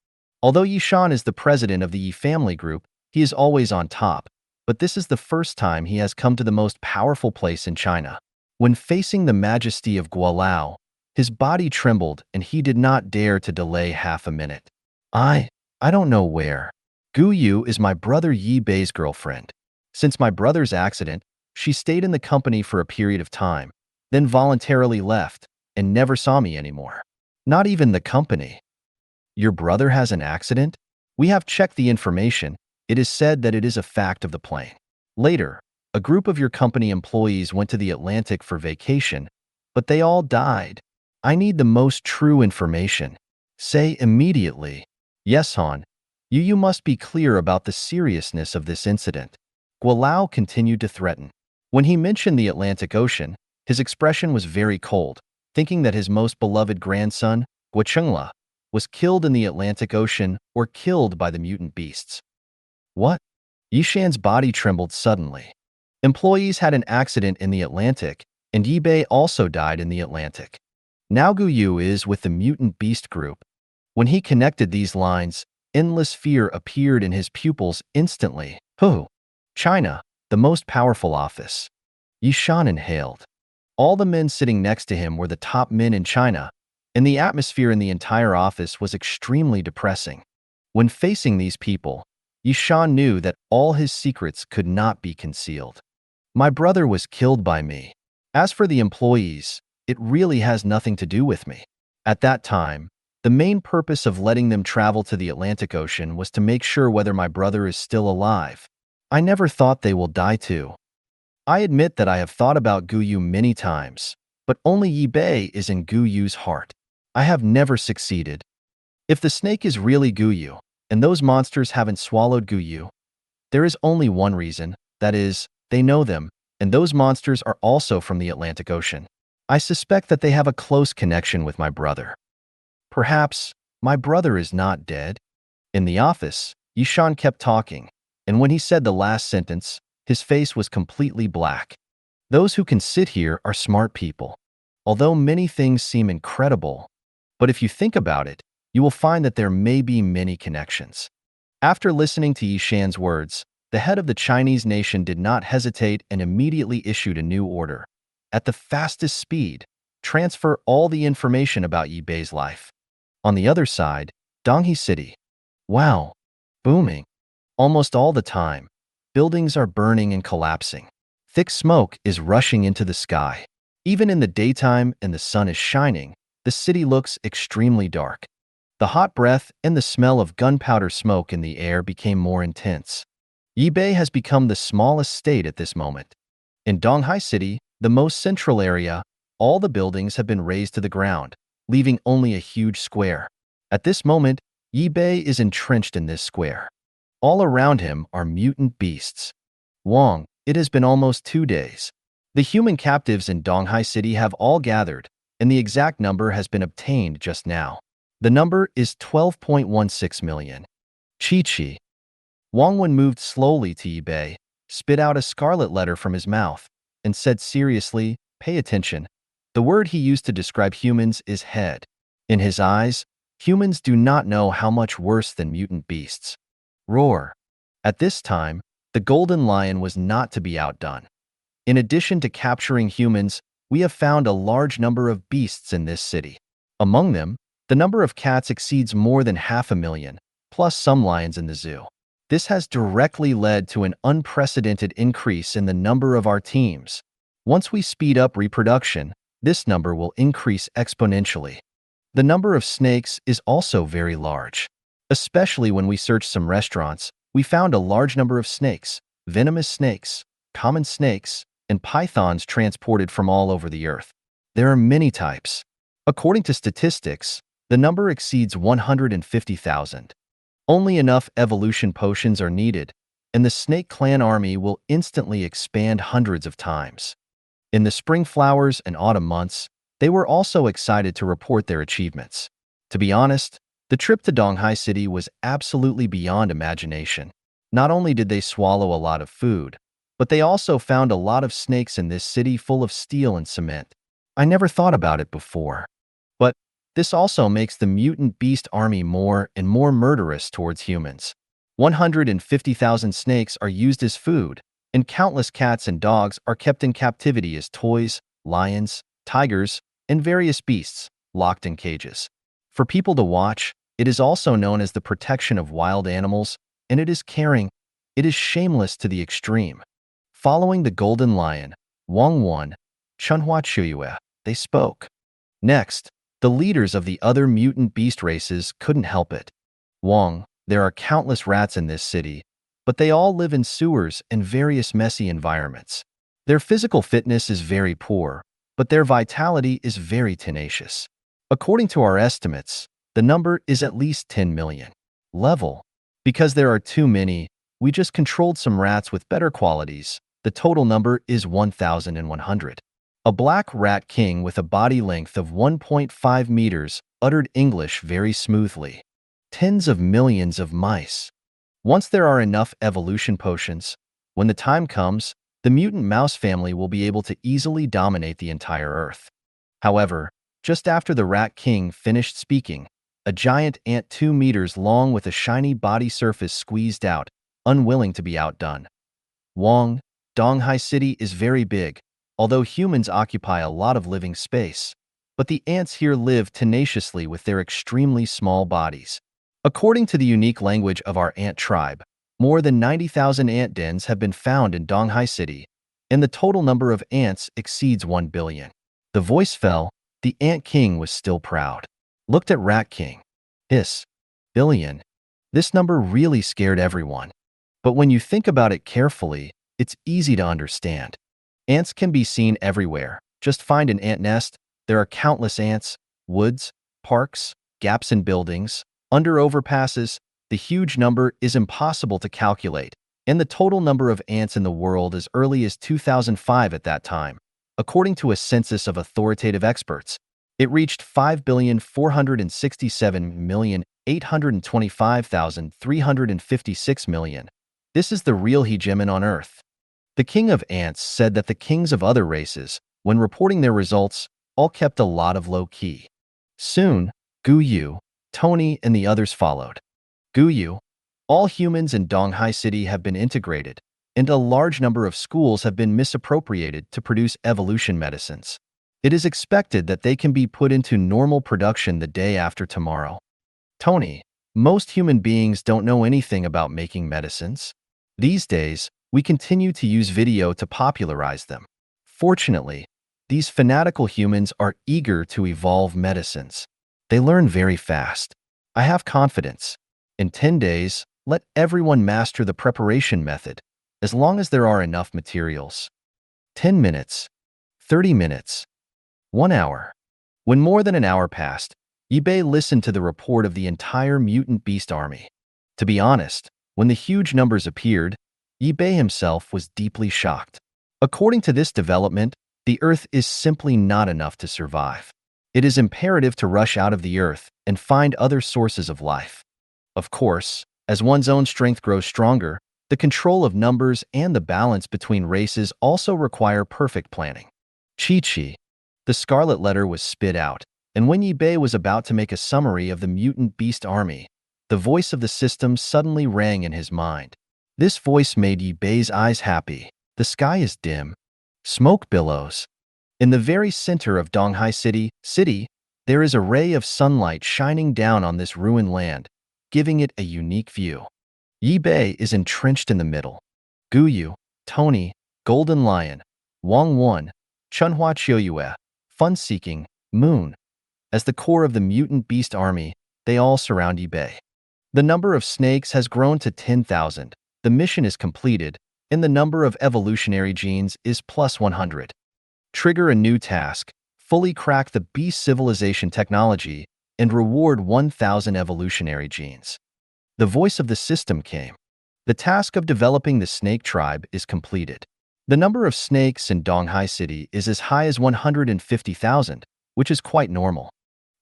Although Yishan is the president of the Yi family group, he is always on top, but this is the first time he has come to the most powerful place in China. When facing the majesty of Gualao, his body trembled and he did not dare to delay half a minute. I don't know where. Guyu is my brother Yi Bei's girlfriend. Since my brother's accident, she stayed in the company for a period of time, then voluntarily left and never saw me anymore. Not even the company. Your brother has an accident? We have checked the information. It is said that it is a fact of the plane. Later, a group of your company employees went to the Atlantic for vacation, but they all died. I need the most true information. Say immediately. Yes, Han. You must be clear about the seriousness of this incident. Gualao continued to threaten. When he mentioned the Atlantic Ocean, his expression was very cold, thinking that his most beloved grandson, Guachengla, was killed in the Atlantic Ocean or killed by the mutant beasts. What? Yishan's body trembled suddenly. Employees had an accident in the Atlantic, and Yibei also died in the Atlantic. Now Guyu is with the mutant beast group. When he connected these lines, endless fear appeared in his pupils instantly. China, the most powerful office. Yishan inhaled. All the men sitting next to him were the top men in China, and the atmosphere in the entire office was extremely depressing. When facing these people, Yishan knew that all his secrets could not be concealed. My brother was killed by me. As for the employees, it really has nothing to do with me. At that time, the main purpose of letting them travel to the Atlantic Ocean was to make sure whether my brother is still alive. I never thought they will die too. I admit that I have thought about Guyu many times, but only Yibei is in Guyu's heart. I have never succeeded. If the snake is really Guyu, and those monsters haven't swallowed Guyu, there is only one reason, that is, they know them, and those monsters are also from the Atlantic Ocean. I suspect that they have a close connection with my brother. Perhaps my brother is not dead. In the office, Yishan kept talking, and when he said the last sentence, his face was completely black. Those who can sit here are smart people. Although many things seem incredible, but if you think about it, you will find that there may be many connections. After listening to Yishan's words, the head of the Chinese nation did not hesitate and immediately issued a new order. At the fastest speed, transfer all the information about Yibei's life. On the other side, Donghe City. Wow. Booming. Almost all the time, Buildings are burning and collapsing. Thick smoke is rushing into the sky. Even in the daytime and the sun is shining, the city looks extremely dark. The hot breath and the smell of gunpowder smoke in the air became more intense. Yibei has become the smallest state at this moment. In Donghai City, the most central area, all the buildings have been razed to the ground, leaving only a huge square. At this moment, Yibei is entrenched in this square. All around him are mutant beasts. Wong, it has been almost 2 days. The human captives in Donghai City have all gathered, and the exact number has been obtained just now. The number is 12.16 million. Chi. Wang Wen moved slowly to Yibei, spit out a scarlet letter from his mouth, and said seriously, "Pay attention." The word he used to describe humans is head. In his eyes, humans do not know how much worse than mutant beasts. Roar. At this time, the golden lion was not to be outdone. In addition to capturing humans, we have found a large number of beasts in this city. Among them, the number of cats exceeds more than 500,000, plus some lions in the zoo. This has directly led to an unprecedented increase in the number of our teams. Once we speed up reproduction, this number will increase exponentially. The number of snakes is also very large. Especially when we searched some restaurants, we found a large number of snakes, venomous snakes, common snakes, and pythons transported from all over the earth. There are many types. According to statistics, the number exceeds 150,000. Only enough evolution potions are needed, and the Snake Clan army will instantly expand hundreds of times. In the spring flowers and autumn months, they were also excited to report their achievements. To be honest, the trip to Donghai City was absolutely beyond imagination. Not only did they swallow a lot of food, but they also found a lot of snakes in this city full of steel and cement. I never thought about it before. But this also makes the mutant beast army more and more murderous towards humans. 150,000 snakes are used as food, and countless cats and dogs are kept in captivity as toys, lions, tigers, and various beasts, locked in cages. For people to watch, it is also known as the protection of wild animals, and it is caring. It is shameless to the extreme. Following the golden lion, Wang Wen, Chunhua Chuyue, they spoke. Next, the leaders of the other mutant beast races couldn't help it. Wang, there are countless rats in this city, but they all live in sewers and various messy environments. Their physical fitness is very poor, but their vitality is very tenacious. According to our estimates, the number is at least 10 million. Level. Because there are too many, we just controlled some rats with better qualities. The total number is 1,100. A black rat king with a body length of 1.5 meters uttered English very smoothly. Tens of millions of mice. Once there are enough evolution potions, when the time comes, the mutant mouse family will be able to easily dominate the entire Earth. However, just after the rat king finished speaking, a giant ant 2 meters long with a shiny body surface squeezed out, unwilling to be outdone. Wang, Donghai City is very big, although humans occupy a lot of living space, but the ants here live tenaciously with their extremely small bodies. According to the unique language of our ant tribe, more than 90,000 ant dens have been found in Donghai City, and the total number of ants exceeds 1 billion. The voice fell. The Ant King was still proud. Looked at Rat King. Hiss. Billion. This number really scared everyone. But when you think about it carefully, it's easy to understand. Ants can be seen everywhere. Just find an ant nest. There are countless ants, woods, parks, gaps in buildings, under overpasses. The huge number is impossible to calculate, and the total number of ants in the world as early as 2005 at that time. According to a census of authoritative experts, it reached 5,467,825,356 million. This is the real hegemon on Earth. The king of ants said that the kings of other races, when reporting their results, all kept a lot of low-key. Soon, Gu Yu, Tony, and the others followed. Gu Yu, all humans in Donghai City have been integrated, and a large number of schools have been misappropriated to produce evolution medicines. It is expected that they can be put into normal production the day after tomorrow. Tony, most human beings don't know anything about making medicines. These days, we continue to use video to popularize them. Fortunately, these fanatical humans are eager to evolve medicines. They learn very fast. I have confidence. In 10 days, let everyone master the preparation method, as long as there are enough materials. 10 minutes, 30 minutes, 1 hour. When more than an hour passed, eBay listened to the report of the entire mutant beast army. To be honest, when the huge numbers appeared, eBay himself was deeply shocked. According to this development, the Earth is simply not enough to survive. It is imperative to rush out of the Earth and find other sources of life. Of course, as one's own strength grows stronger, the control of numbers and the balance between races also require perfect planning. Chi. The Scarlet Letter was spit out, and when eBay was about to make a summary of the mutant beast army, the voice of the system suddenly rang in his mind. This voice made eBay's eyes happy. The sky is dim. Smoke billows. In the very center of Donghai City, there is a ray of sunlight shining down on this ruined land, giving it a unique view. eBay is entrenched in the middle. Guyu, Tony, Golden Lion, Wang Wan, Chunhua Chiuyue, Fun-Seeking, Moon. As the core of the mutant beast army, they all surround eBay. The number of snakes has grown to 10,000. The mission is completed, and the number of evolutionary genes is plus 100. Trigger a new task, fully crack the beast civilization technology, and reward 1,000 evolutionary genes. The voice of the system came. The task of developing the snake tribe is completed. The number of snakes in Donghai City is as high as 150,000, which is quite normal.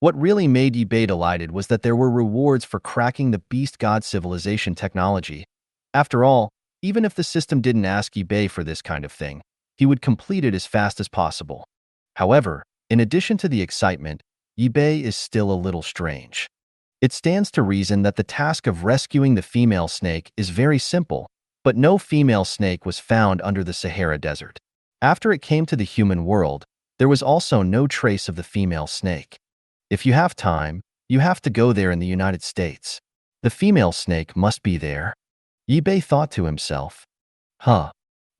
What really made eBay delighted was that there were rewards for cracking the beast god civilization technology. After all, even if the system didn't ask eBay for this kind of thing, he would complete it as fast as possible. However, in addition to the excitement, eBay is still a little strange. It stands to reason that the task of rescuing the female snake is very simple, but no female snake was found under the Sahara Desert. After it came to the human world, there was also no trace of the female snake. If you have time, you have to go there in the United States. The female snake must be there. eBay thought to himself.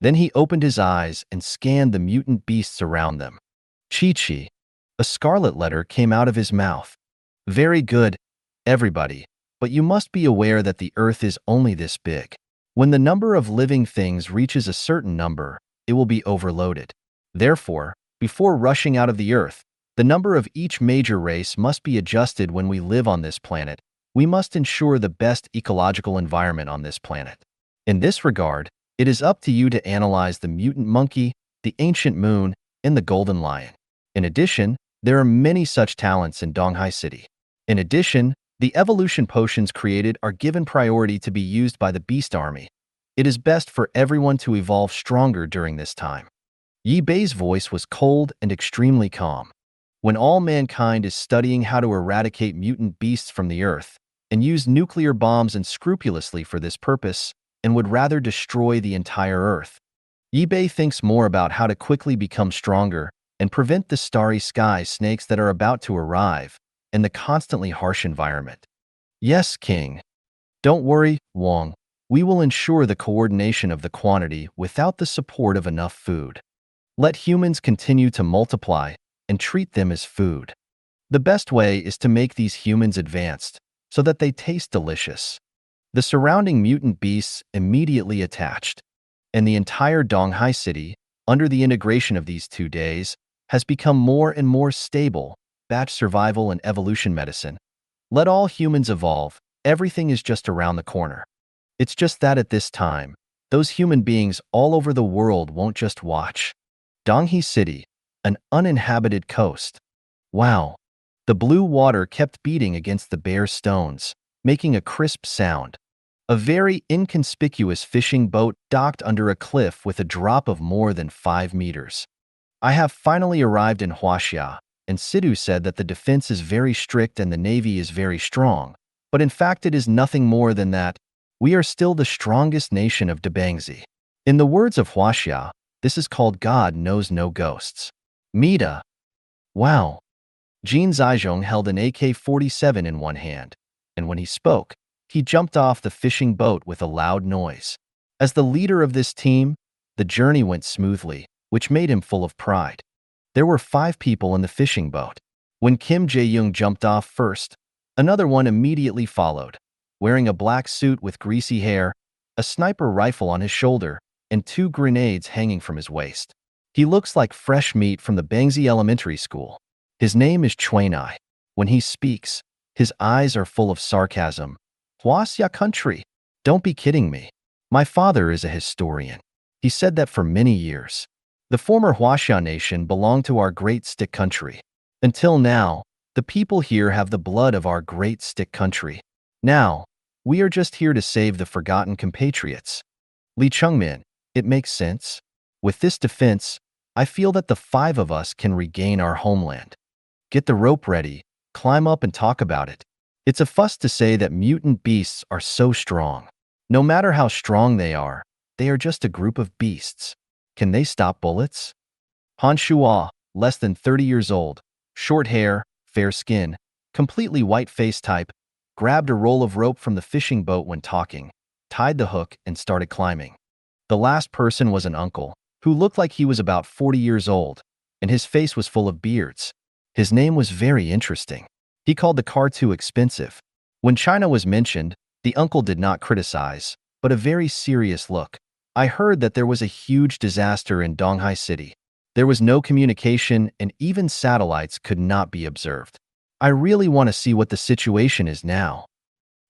Then he opened his eyes and scanned the mutant beasts around them. Chi. A scarlet letter came out of his mouth. Very good, everybody, but you must be aware that the Earth is only this big. When the number of living things reaches a certain number, it will be overloaded. Therefore, before rushing out of the Earth, the number of each major race must be adjusted. When we live on this planet, we must ensure the best ecological environment on this planet. In this regard, it is up to you to analyze the mutant monkey, the ancient moon, and the golden lion. In addition, there are many such talents in Donghai City. In addition, the evolution potions created are given priority to be used by the beast army. It is best for everyone to evolve stronger during this time. eBay's voice was cold and extremely calm. When all mankind is studying how to eradicate mutant beasts from the Earth, and use nuclear bombs unscrupulously for this purpose, and would rather destroy the entire Earth, eBay thinks more about how to quickly become stronger and prevent the starry sky snakes that are about to arrive, and the constantly harsh environment. Yes, King. Don't worry, Wang. We will ensure the coordination of the quantity without the support of enough food. Let humans continue to multiply and treat them as food. The best way is to make these humans advanced so that they taste delicious. The surrounding mutant beasts immediately attached, and the entire Donghai City, under the integration of these 2 days, has become more and more stable. Batch survival and evolution medicine. Let all humans evolve. Everything is just around the corner. It's just that at this time, those human beings all over the world won't just watch. Donghai City, an uninhabited coast. Wow. The blue water kept beating against the bare stones, making a crisp sound. A very inconspicuous fishing boat docked under a cliff with a drop of more than 5 meters. I have finally arrived in Huaxia, and Sidhu said that the defense is very strict and the navy is very strong, but in fact it is nothing more than that. We are still the strongest nation of Debangzi. In the words of Huaxia, this is called God knows no ghosts. Mita. Wow. Jin Zizhong held an AK-47 in one hand, and when he spoke, he jumped off the fishing boat with a loud noise. As the leader of this team, the journey went smoothly, which made him full of pride. There were 5 people in the fishing boat. When Kim Jae-young jumped off first, another one immediately followed, wearing a black suit with greasy hair, a sniper rifle on his shoulder, and 2 grenades hanging from his waist. He looks like fresh meat from the Bangzi Elementary School. His name is Chwenai. When he speaks, his eyes are full of sarcasm. Hwasya country? Don't be kidding me. My father is a historian. He said that for many years. The former Hwasya nation belonged to our great stick country. Until now, the people here have the blood of our great stick country. Now, we are just here to save the forgotten compatriots. Lee Chung-min, it makes sense. With this defense, I feel that the 5 of us can regain our homeland. Get the rope ready, climb up and talk about it. It's a fuss to say that mutant beasts are so strong. No matter how strong they are just a group of beasts. Can they stop bullets? Han Shua, less than 30 years old, short hair, fair skin, completely white face type, grabbed a roll of rope from the fishing boat when talking, tied the hook, and started climbing. The last person was an uncle, who looked like he was about 40 years old, and his face was full of beards. His name was very interesting. He called the car too expensive. When China was mentioned, the uncle did not criticize, but a very serious look. I heard that there was a huge disaster in Donghai City. There was no communication and even satellites could not be observed. I really want to see what the situation is now.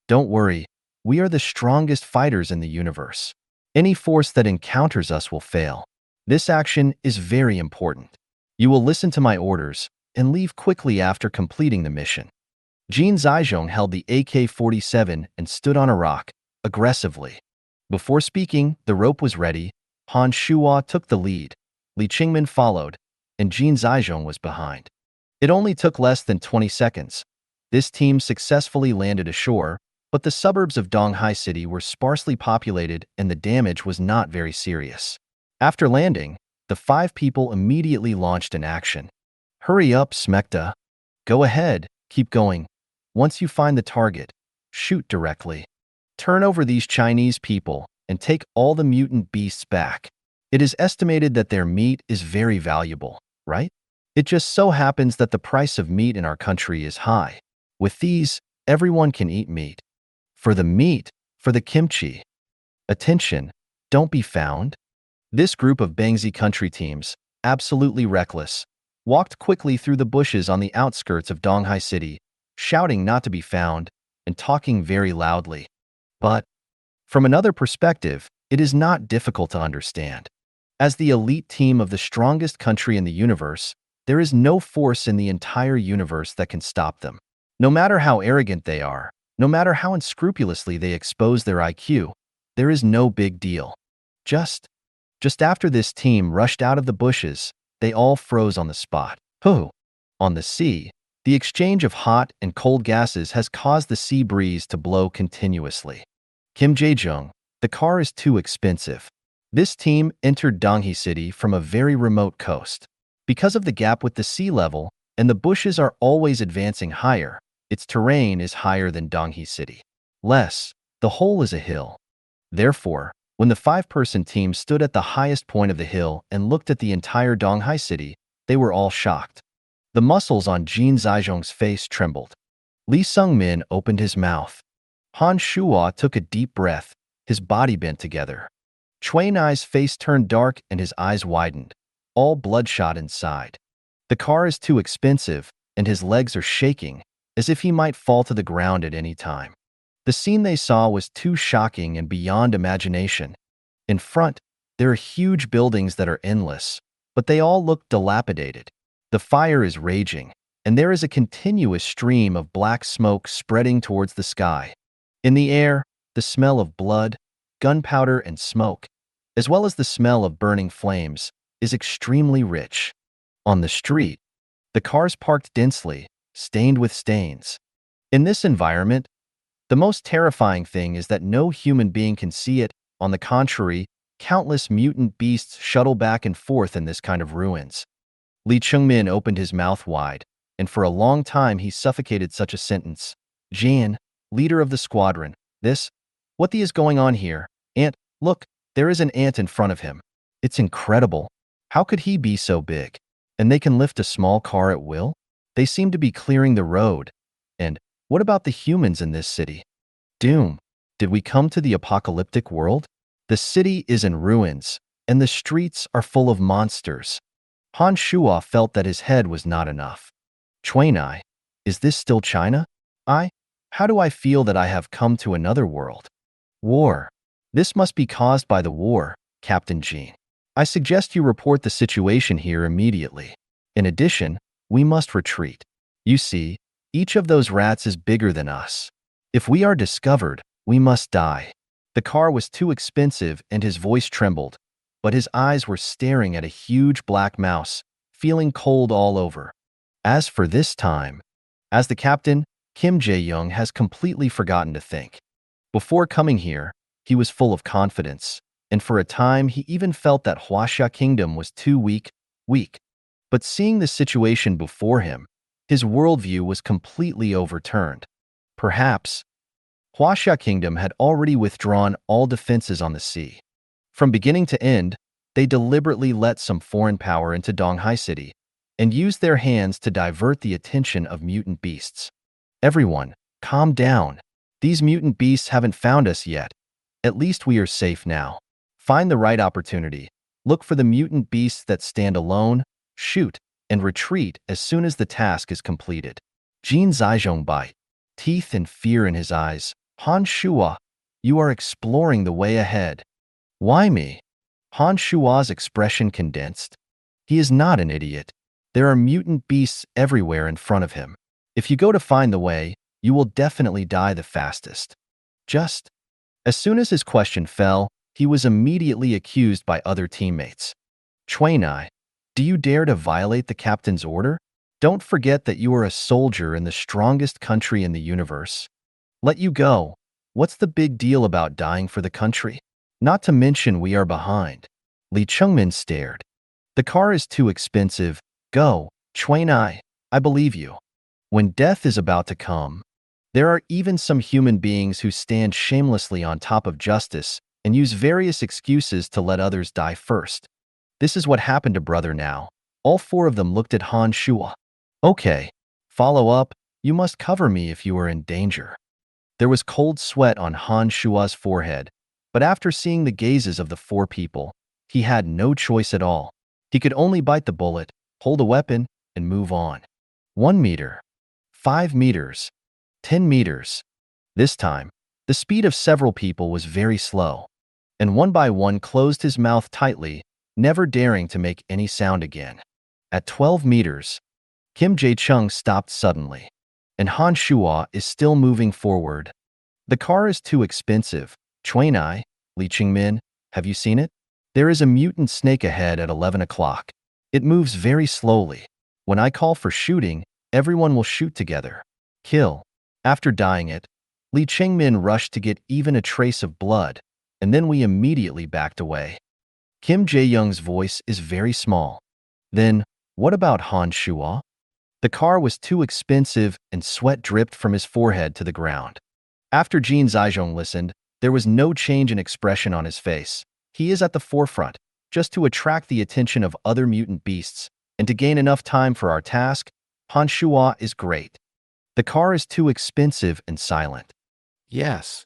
Don't worry, we are the strongest fighters in the universe. Any force that encounters us will fail. This action is very important. You will listen to my orders and leave quickly after completing the mission. Jin Zhaizhong held the AK-47 and stood on a rock, aggressively. Before speaking, the rope was ready. Han Shua took the lead. Lee Chingmin followed, and Jin Zhaizhong was behind. It only took less than 20 seconds. This team successfully landed ashore, but the suburbs of Donghai City were sparsely populated and the damage was not very serious. After landing, the 5 people immediately launched an action. Hurry up, Smekta. Go ahead, keep going. Once you find the target, shoot directly. Turn over these Chinese people and take all the mutant beasts back. It is estimated that their meat is very valuable, right? It just so happens that the price of meat in our country is high. With these, everyone can eat meat. For the meat, for the kimchi. Attention, don't be found. This group of Bangzi country teams, absolutely reckless, walked quickly through the bushes on the outskirts of Donghai City, shouting not to be found and talking very loudly. But, from another perspective, it is not difficult to understand. As the elite team of the strongest country in the universe, there is no force in the entire universe that can stop them. No matter how arrogant they are, no matter how unscrupulously they expose their IQ, there is no big deal. Just after this team rushed out of the bushes, they all froze on the spot. On the sea, the exchange of hot and cold gases has caused the sea breeze to blow continuously. Kim Jae-jung, the car is too expensive. This team entered Donghai City from a very remote coast. Because of the gap with the sea level, and the bushes are always advancing higher, its terrain is higher than Donghai City. The whole is a hill. Therefore, when the 5-person team stood at the highest point of the hill and looked at the entire Donghai City, they were all shocked. The muscles on Jin Zhaizhong's face trembled. Lee Sung-min opened his mouth. Han Shua took a deep breath, his body bent together. Chwenai's face turned dark and his eyes widened, all bloodshot inside. The car is too expensive, and his legs are shaking, as if he might fall to the ground at any time. The scene they saw was too shocking and beyond imagination. In front, there are huge buildings that are endless, but they all look dilapidated. The fire is raging, and there is a continuous stream of black smoke spreading towards the sky. In the air, the smell of blood, gunpowder, and smoke, as well as the smell of burning flames, is extremely rich. On the street, the cars parked densely, stained with stains. In this environment, the most terrifying thing is that no human being can see it. On the contrary, countless mutant beasts shuttle back and forth in this kind of ruins. Lee Chung-min opened his mouth wide, and for a long time he suffocated such a sentence. Jan, leader of the squadron, what is going on here? And, look, There is an ant in front of him. It's incredible. How could he be so big? And they can lift a small car at will? They seem to be clearing the road. And what about the humans in this city? Doom. Did we come to the apocalyptic world? The city is in ruins, and the streets are full of monsters. Han Shuo felt that his head was not enough. Chuanai, is this still China? How do I feel that I have come to another world? War. This must be caused by the war, Captain Jean. I suggest you report the situation here immediately. In addition, we must retreat. You see, each of those rats is bigger than us. If we are discovered, we must die. The car was too expensive and his voice trembled, but his eyes were staring at a huge black mouse, feeling cold all over. As for this time, as the captain, Kim Jae-young has completely forgotten to think. Before coming here, he was full of confidence, and for a time he even felt that Huaxia Kingdom was too weak. But seeing the situation before him, his worldview was completely overturned. Perhaps, Huaxia Kingdom had already withdrawn all defenses on the sea. From beginning to end, they deliberately let some foreign power into Donghai City and used their hands to divert the attention of mutant beasts. Everyone, calm down. These mutant beasts haven't found us yet. At least we are safe now. Find the right opportunity. Look for the mutant beasts that stand alone, shoot, and retreat as soon as the task is completed. Jin Zhaizhong bite, teeth and fear in his eyes. Han Shuo, you are exploring the way ahead. Why me? Han Shuo's expression condensed. He is not an idiot. There are mutant beasts everywhere in front of him. If you go to find the way, you will definitely die the fastest. Just as soon as his question fell, he was immediately accused by other teammates. Chuanai, do you dare to violate the captain's order? Don't forget that you are a soldier in the strongest country in the universe. Let you go. What's the big deal about dying for the country? Not to mention we are behind. Li Chengmin stared. The car is too expensive. Go, Chuanai, I believe you. When death is about to come, there are even some human beings who stand shamelessly on top of justice and use various excuses to let others die first. This is what happened to Brother now. All four of them looked at Han Shuo. Okay, follow up, you must cover me if you are in danger. There was cold sweat on Han Shuo's forehead, but after seeing the gazes of the four people, he had no choice at all. He could only bite the bullet, hold a weapon, and move on. 1 meter. 5 meters. 10 meters. This time, the speed of several people was very slow, and one by one closed his mouth tightly, never daring to make any sound again. At 12 meters, Kim Jae-chung stopped suddenly, and Han Shuo is still moving forward. The car is too expensive. Chuanai, Li Chengmin, have you seen it? There is a mutant snake ahead at 11 o'clock. It moves very slowly. When I call for shooting, everyone will shoot together. Kill. After dying it, Li Chengmin rushed to get even a trace of blood, and then we immediately backed away. Kim Jae-young's voice is very small. Then, what about Han Shuo? The car was too expensive and sweat dripped from his forehead to the ground. After Jin Zhaizhong listened, there was no change in expression on his face. He is at the forefront, just to attract the attention of other mutant beasts, and to gain enough time for our task. Han Shuo is great. The car is too expensive and silent. Yes.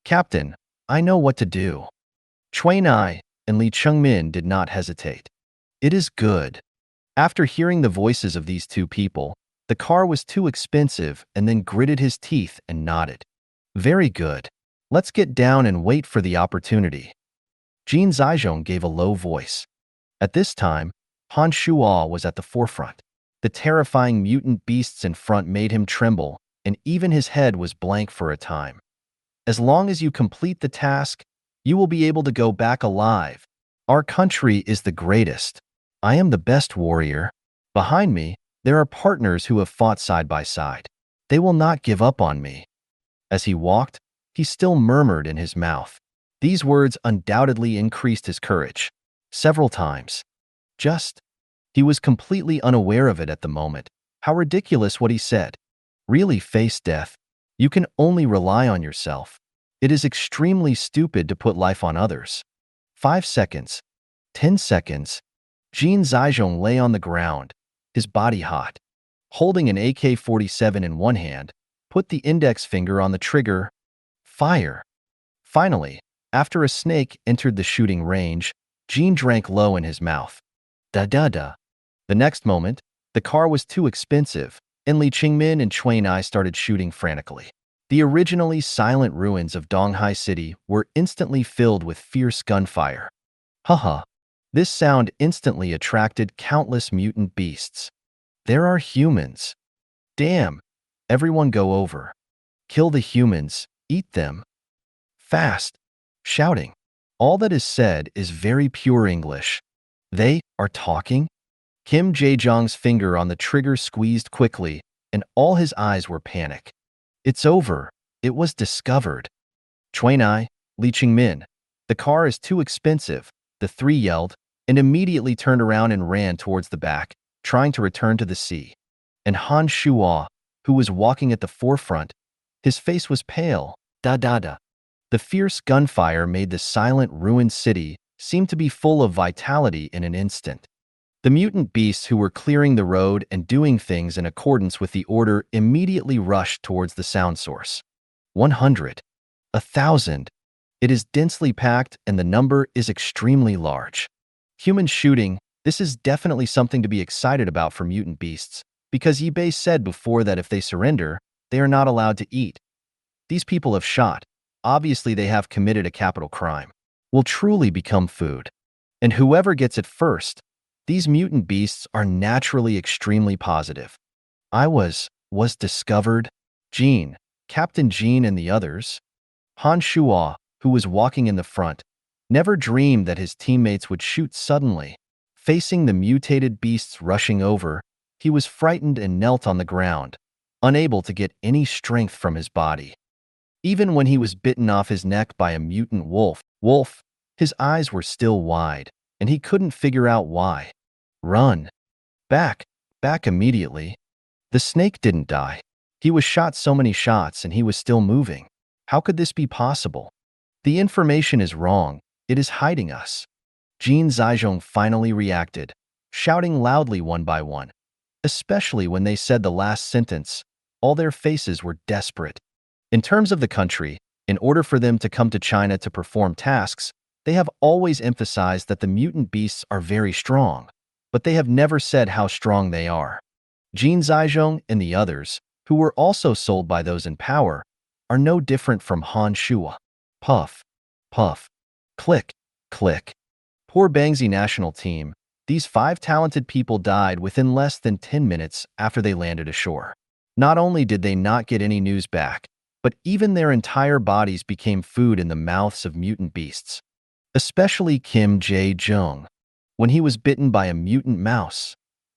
Captain, I know what to do. Chuanai and Li Chengmin did not hesitate. It is good. After hearing the voices of these two people, the car was too expensive and then gritted his teeth and nodded. Very good. Let's get down and wait for the opportunity. Jin Zhaizhong gave a low voice. At this time, Han Shuo was at the forefront. The terrifying mutant beasts in front made him tremble, and even his head was blank for a time. As long as you complete the task, you will be able to go back alive. Our country is the greatest. I am the best warrior. Behind me, there are partners who have fought side by side. They will not give up on me. As he walked, he still murmured in his mouth. These words undoubtedly increased his courage. Several times. He was completely unaware of it at the moment. How ridiculous what he said. Really face death. You can only rely on yourself. It is extremely stupid to put life on others. 5 seconds. 10 seconds. Jin Zizhong lay on the ground, his body hot. Holding an AK-47 in one hand, put the index finger on the trigger. Fire. Finally, after a snake entered the shooting range, Jin drank low in his mouth. Da-da-da. The next moment, the car was too expensive, and Li Qingmin and Chuan'ai started shooting frantically. The originally silent ruins of Donghai City were instantly filled with fierce gunfire. Haha. This sound instantly attracted countless mutant beasts. There are humans. Damn. Everyone go over. Kill the humans. Eat them. Fast. Shouting. All that is said is very pure English. They are talking? Kim Jae-jong's finger on the trigger squeezed quickly, and all his eyes were panic. It's over. It was discovered. Chuan'ai, Li Qingmin. The car is too expensive, the three yelled, and immediately turned around and ran towards the back, trying to return to the sea. And Han Shuo, who was walking at the forefront, his face was pale. Da-da-da. The fierce gunfire made the silent, ruined city seem to be full of vitality in an instant. The mutant beasts who were clearing the road and doing things in accordance with the order immediately rushed towards the sound source. 100. 1,000. It is densely packed and the number is extremely large. Human shooting, this is definitely something to be excited about for mutant beasts, because eBay said before that if they surrender, they are not allowed to eat. These people have shot. Obviously they have committed a capital crime. Will truly become food. And whoever gets it first, these mutant beasts are naturally extremely positive. I was discovered. Jean, Captain Jean and the others. Han Shuo, who was walking in the front, never dreamed that his teammates would shoot suddenly. Facing the mutated beasts rushing over, he was frightened and knelt on the ground, unable to get any strength from his body. Even when he was bitten off his neck by a mutant wolf, his eyes were still wide, and he couldn't figure out why. Run. Back immediately. The snake didn't die. He was shot so many shots and he was still moving. How could this be possible? The information is wrong. It is hiding us. Jin Zizhong finally reacted, shouting loudly one by one. Especially when they said the last sentence, all their faces were desperate. In terms of the country, in order for them to come to China to perform tasks, they have always emphasized that the mutant beasts are very strong, but they have never said how strong they are. Jin Zizhong and the others, who were also sold by those in power, are no different from Han Shuo. Puff, puff, click, click. Poor Bangzi national team, these 5 talented people died within less than 10 minutes after they landed ashore. Not only did they not get any news back, but even their entire bodies became food in the mouths of mutant beasts. Especially Kim Jae-jong. When he was bitten by a mutant mouse,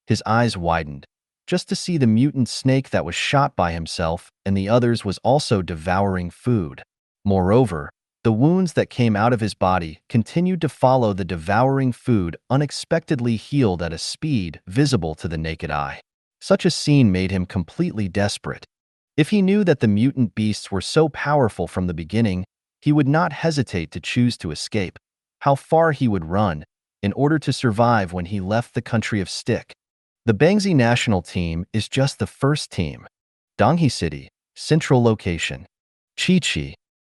his eyes widened, just to see the mutant snake that was shot by himself and the others was also devouring food. Moreover, the wounds that came out of his body continued to follow the devouring food unexpectedly healed at a speed visible to the naked eye. Such a scene made him completely desperate. If he knew that the mutant beasts were so powerful from the beginning, he would not hesitate to choose to escape. How far he would run in order to survive when he left the country of Stick. The Bangzi national team is just the first team. Donghai City, central location. Chi-Chi.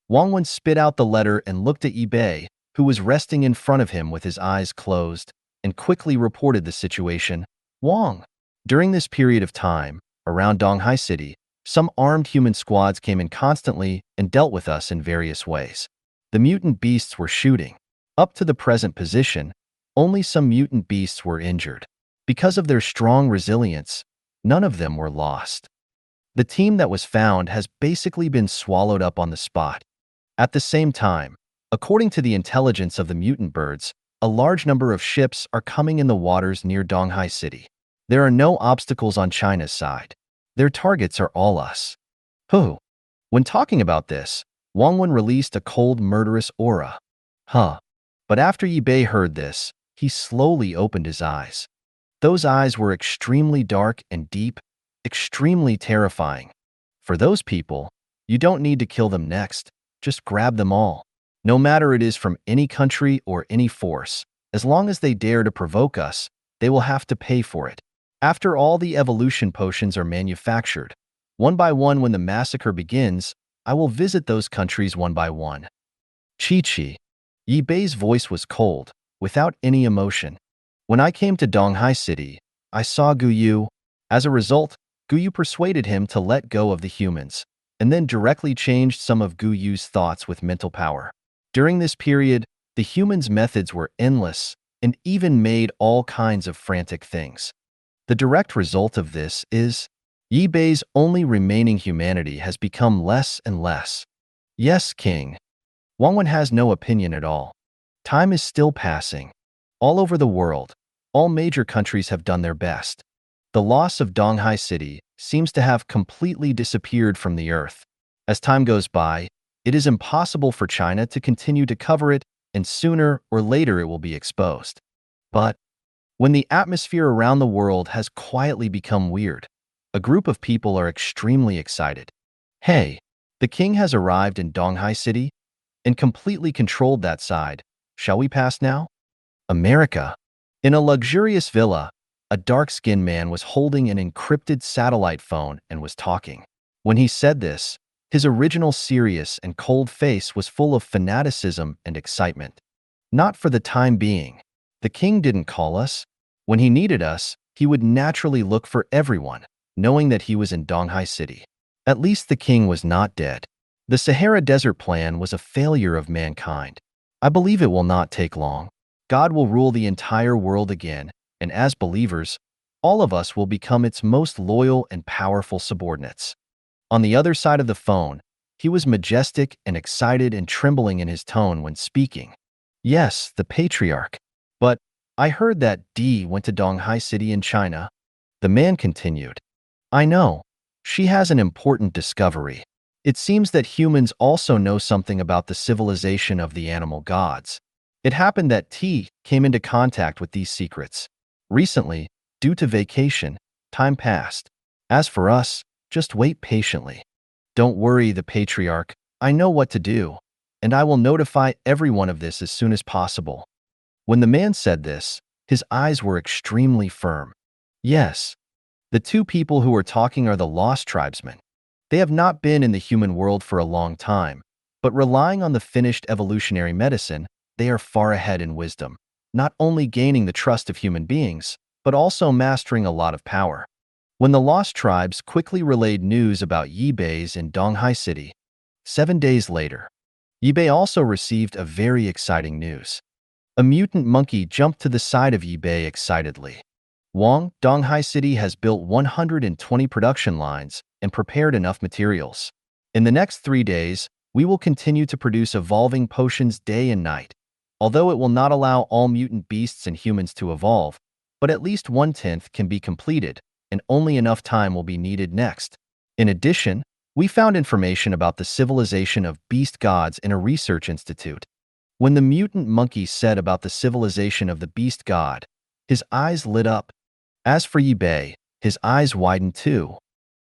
Wang Wen spit out the letter and looked at eBay, who was resting in front of him with his eyes closed, and quickly reported the situation. Wang. During this period of time, around Donghai City, some armed human squads came in constantly and dealt with us in various ways. The mutant beasts were shooting. Up to the present position, only some mutant beasts were injured. Because of their strong resilience, none of them were lost. The team that was found has basically been swallowed up on the spot. At the same time, according to the intelligence of the mutant birds, a large number of ships are coming in the waters near Donghai City. There are no obstacles on China's side. Their targets are all us. Who? When talking about this, Wang Wen released a cold, murderous aura. But after eBay heard this, he slowly opened his eyes. Those eyes were extremely dark and deep, extremely terrifying. For those people, you don't need to kill them next, just grab them all. No matter it is from any country or any force, as long as they dare to provoke us, they will have to pay for it. After all the evolution potions are manufactured, one by one when the massacre begins, I will visit those countries one by one. Chi. Yi Bei's voice was cold, without any emotion. When I came to Donghai City, I saw Gu Yu. As a result, Gu Yu persuaded him to let go of the humans, and then directly changed some of Gu Yu's thoughts with mental power. During this period, the humans' methods were endless and even made all kinds of frantic things. The direct result of this is Yi Bei's only remaining humanity has become less and less. Yes, King. Wang Wen has no opinion at all. Time is still passing. All over the world, all major countries have done their best. The loss of Donghai City seems to have completely disappeared from the earth. As time goes by, it is impossible for China to continue to cover it, and sooner or later it will be exposed. But when the atmosphere around the world has quietly become weird, a group of people are extremely excited. Hey, the king has arrived in Donghai City and completely controlled that side. Shall we pass now? America. In a luxurious villa, a dark-skinned man was holding an encrypted satellite phone and was talking. When he said this, his original serious and cold face was full of fanaticism and excitement. Not for the time being. The king didn't call us. When he needed us, he would naturally look for everyone, knowing that he was in Donghai City. At least the king was not dead. The Sahara Desert plan was a failure of mankind. I believe it will not take long. God will rule the entire world again, and as believers, all of us will become its most loyal and powerful subordinates. On the other side of the phone, he was majestic and excited and trembling in his tone when speaking. Yes, the patriarch. But I heard that Di went to Donghai City in China. The man continued. I know. She has an important discovery. It seems that humans also know something about the civilization of the animal gods. It happened that T came into contact with these secrets. Recently, due to vacation, time passed. As for us, just wait patiently. Don't worry, the patriarch. I know what to do, and I will notify everyone of this as soon as possible. When the man said this, his eyes were extremely firm. Yes, the two people who are talking are the lost tribesmen. They have not been in the human world for a long time, but relying on the finished evolutionary medicine, they are far ahead in wisdom, not only gaining the trust of human beings, but also mastering a lot of power. When the lost tribes quickly relayed news about Yi Bei's in Donghai City, 7 days later, Yi Bei also received a very exciting news. A mutant monkey jumped to the side of Yi Bei excitedly. Wang, Donghai City has built 120 production lines and prepared enough materials. In the next 3 days, we will continue to produce evolving potions day and night. Although it will not allow all mutant beasts and humans to evolve, but at least 1/10 can be completed, and only enough time will be needed next. In addition, we found information about the civilization of beast gods in a research institute. When the mutant monkey said about the civilization of the beast god, his eyes lit up. As for Yi Bei, his eyes widened too.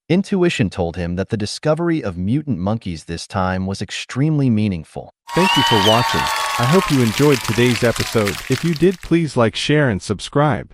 Intuition told him that the discovery of mutant monkeys this time was extremely meaningful. Thank you for watching. I hope you enjoyed today's episode. If you did, please like, share, and subscribe.